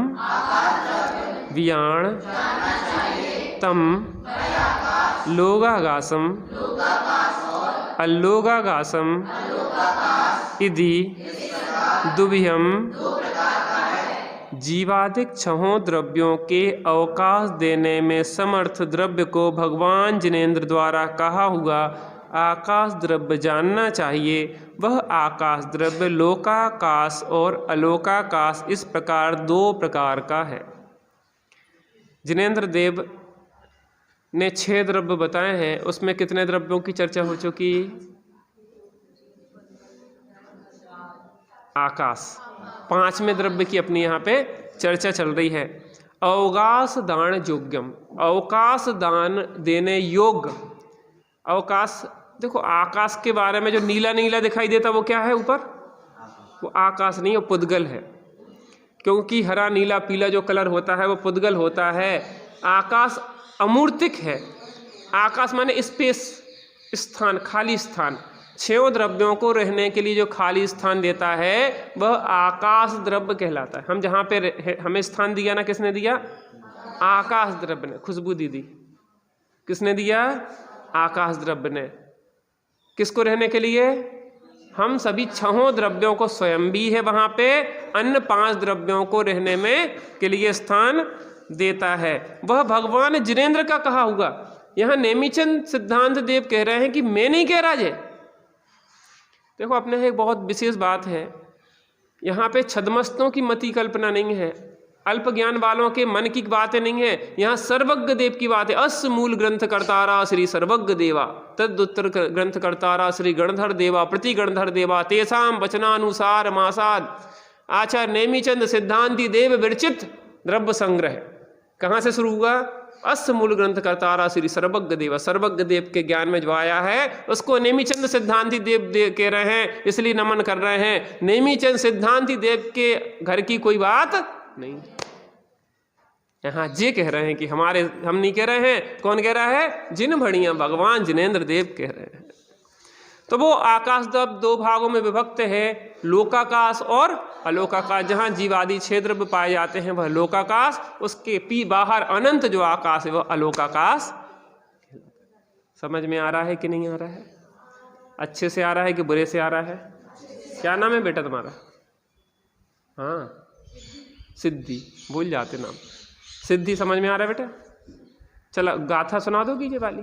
वियाण तम लोगागासम अल्लोगागासम इति दुभ्यम जीवादिक छहों द्रव्यों के अवकाश देने में समर्थ द्रव्य को भगवान जिनेंद्र द्वारा कहा हुआ आकाश द्रव्य जानना चाहिए। वह आकाश द्रव्य लोकाकाश और अलोकाकाश इस प्रकार दो प्रकार का है। जिनेंद्र देव ने 6 द्रव्य बताए हैं, उसमें कितने द्रव्यों की चर्चा हो चुकी? आकाश। 5वें द्रव्य की अपनी यहाँ पे चर्चा चल रही है। अवकाश दान योग्यम, अवकाश दान देने योग्य। अवकाश, देखो आकाश के बारे में जो नीला नीला दिखाई देता वो क्या है ऊपर? वो आकाश नहीं, वो पुद्गल है। क्योंकि हरा नीला पीला जो कलर होता है वो पुद्गल होता है। आकाश अमूर्तिक है। आकाश माने स्पेस, स्थान, खाली स्थान। 6 द्रव्यों को रहने के लिए जो खाली स्थान देता है वह आकाश द्रव्य कहलाता है। हम जहाँ पे हमें स्थान दिया ना, किसने दिया? आकाश द्रव्य ने। खुशबू दीदी, किसने दिया? आकाश द्रव्य ने। किसको रहने के लिए? हम सभी 6 द्रव्यों को स्वयं भी है वहाँ पे, अन्य 5 द्रव्यों को रहने में के लिए स्थान देता है। वह भगवान जिनेंद्र का कहा हुआ। यहाँ नेमीचंद सिद्धांत देव कह रहे हैं कि मैं नहीं कह रहा। देखो अपने एक बहुत विशेष बात है, यहाँ पे छद्मस्तों की मति कल्पना नहीं है, अल्प ज्ञान वालों के मन की बातें नहीं है। यहाँ सर्वज्ञ देव की बात है। अस मूल ग्रंथ कर्तारा श्री सर्वज्ञ देवा, तदुत्तर ग्रंथ कर्तारा श्री गणधर देवा, प्रति गणधर देवा, तेसाम वचनानुसार मासाद आचार्य नेमीचंद सिद्धांति देव विरचित द्रव्य संग्रह। कहाँ से शुरू हुआ? अस मूल ग्रंथ कर्तारा श्री सर्वज्ञ देव। सर्वज्ञ देव के ज्ञान में जो आया है उसको नेमीचंद सिद्धांति देव कह रहे हैं, इसलिए नमन कर रहे हैं। नेमीचंद सिद्धांति देव के घर की कोई बात नहीं। यहाँ जे कह रहे हैं कि हमारे, हम नहीं कह रहे हैं। कौन कह रहा है? जिन भड़ियाँ भगवान जिनेंद्र देव कह रहे हैं। तो वो आकाश द्रव्य 2 भागों में विभक्त है, लोकाकाश और अलोकाकाश। जहाँ जीवादि 6 द्रव्य पाए जाते हैं वह लोकाकाश, उसके बाहर अनंत जो आकाश है वह अलोकाकाश। समझ में आ रहा है कि नहीं आ रहा है? अच्छे से आ रहा है कि बुरे से आ रहा है? क्या नाम है बेटा तुम्हारा? हाँ, सिद्धि। भूल जाते नाम। सिद्धि समझ में आ रहा है बेटा? चलो गाथा सुना दो ये वाली,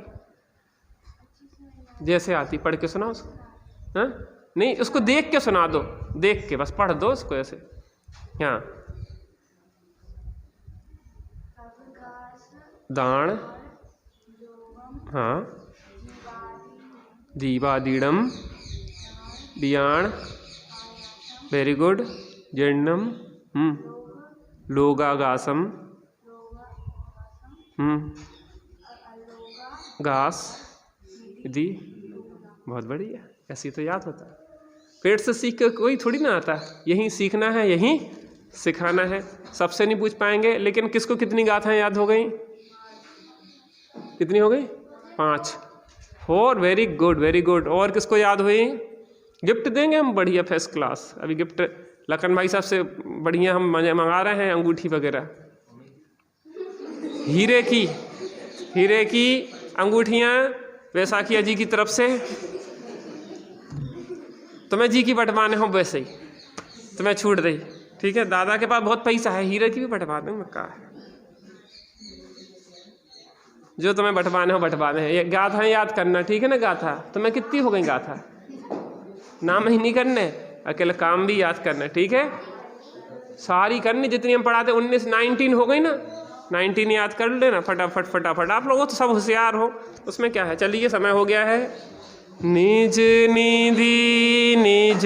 जैसे आती पढ़ के सुनाओ उसको। हाँ नहीं, उसको देख के सुना दो, देख के बस पढ़ दो उसको ऐसे। हाँ, दान, हाँ, दीवादीडम, बियाण, वेरी गुड, जन्नम, लोगागासम, घास दी। बहुत बढ़िया, ऐसी तो याद होता है। पेट से सीख कर कोई थोड़ी ना आता, यहीं सीखना है, यहीं सिखाना है। सबसे नहीं पूछ पाएंगे, लेकिन किसको कितनी गाथाएं याद हो गई? कितनी हो गई? 5। 4, वेरी गुड वेरी गुड। और किसको याद हुई? गिफ्ट देंगे हम बढ़िया फर्स्ट क्लास। अभी गिफ्ट लखन भाई साहब से बढ़िया हम मंगा रहे हैं, अंगूठी वगैरह, हीरे की अंगूठियाँ वैसाखिया जी की तरफ से। तुम्हें जी की बंटवाने हो वैसे ही तुम्हें छूट रही, ठीक है? दादा के पास बहुत पैसा है, हीरे की भी बंटवा दूँ मैं। कहा जो तुम्हें बंटवाने हो बंटवाने हैं। ये गाथा याद करना, ठीक है ना? गाथा तुम्हें कितनी हो गई गाथा? नाम ही नहीं करने, अकेले काम भी याद करना, ठीक है? सारी करनी जितनी हम पढ़ाते। 19 हो गई ना, 19 याद कर लेना फटाफट फटाफट। आप लोगों तो सब होशियार हो, उसमें क्या है। चलिए समय हो गया है। निज निधि निज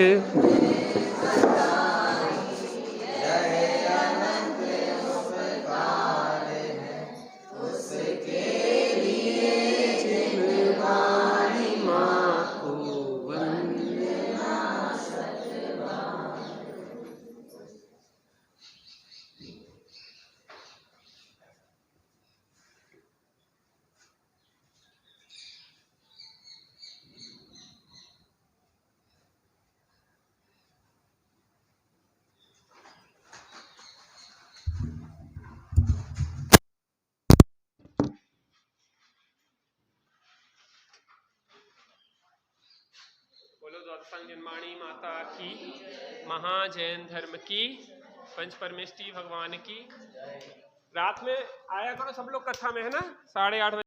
जन्माणी माता की, महाजैन धर्म की पंच परमेष्ठी भगवान की। रात में आया करो सब लोग कथा में, है ना, 8:30 बजे।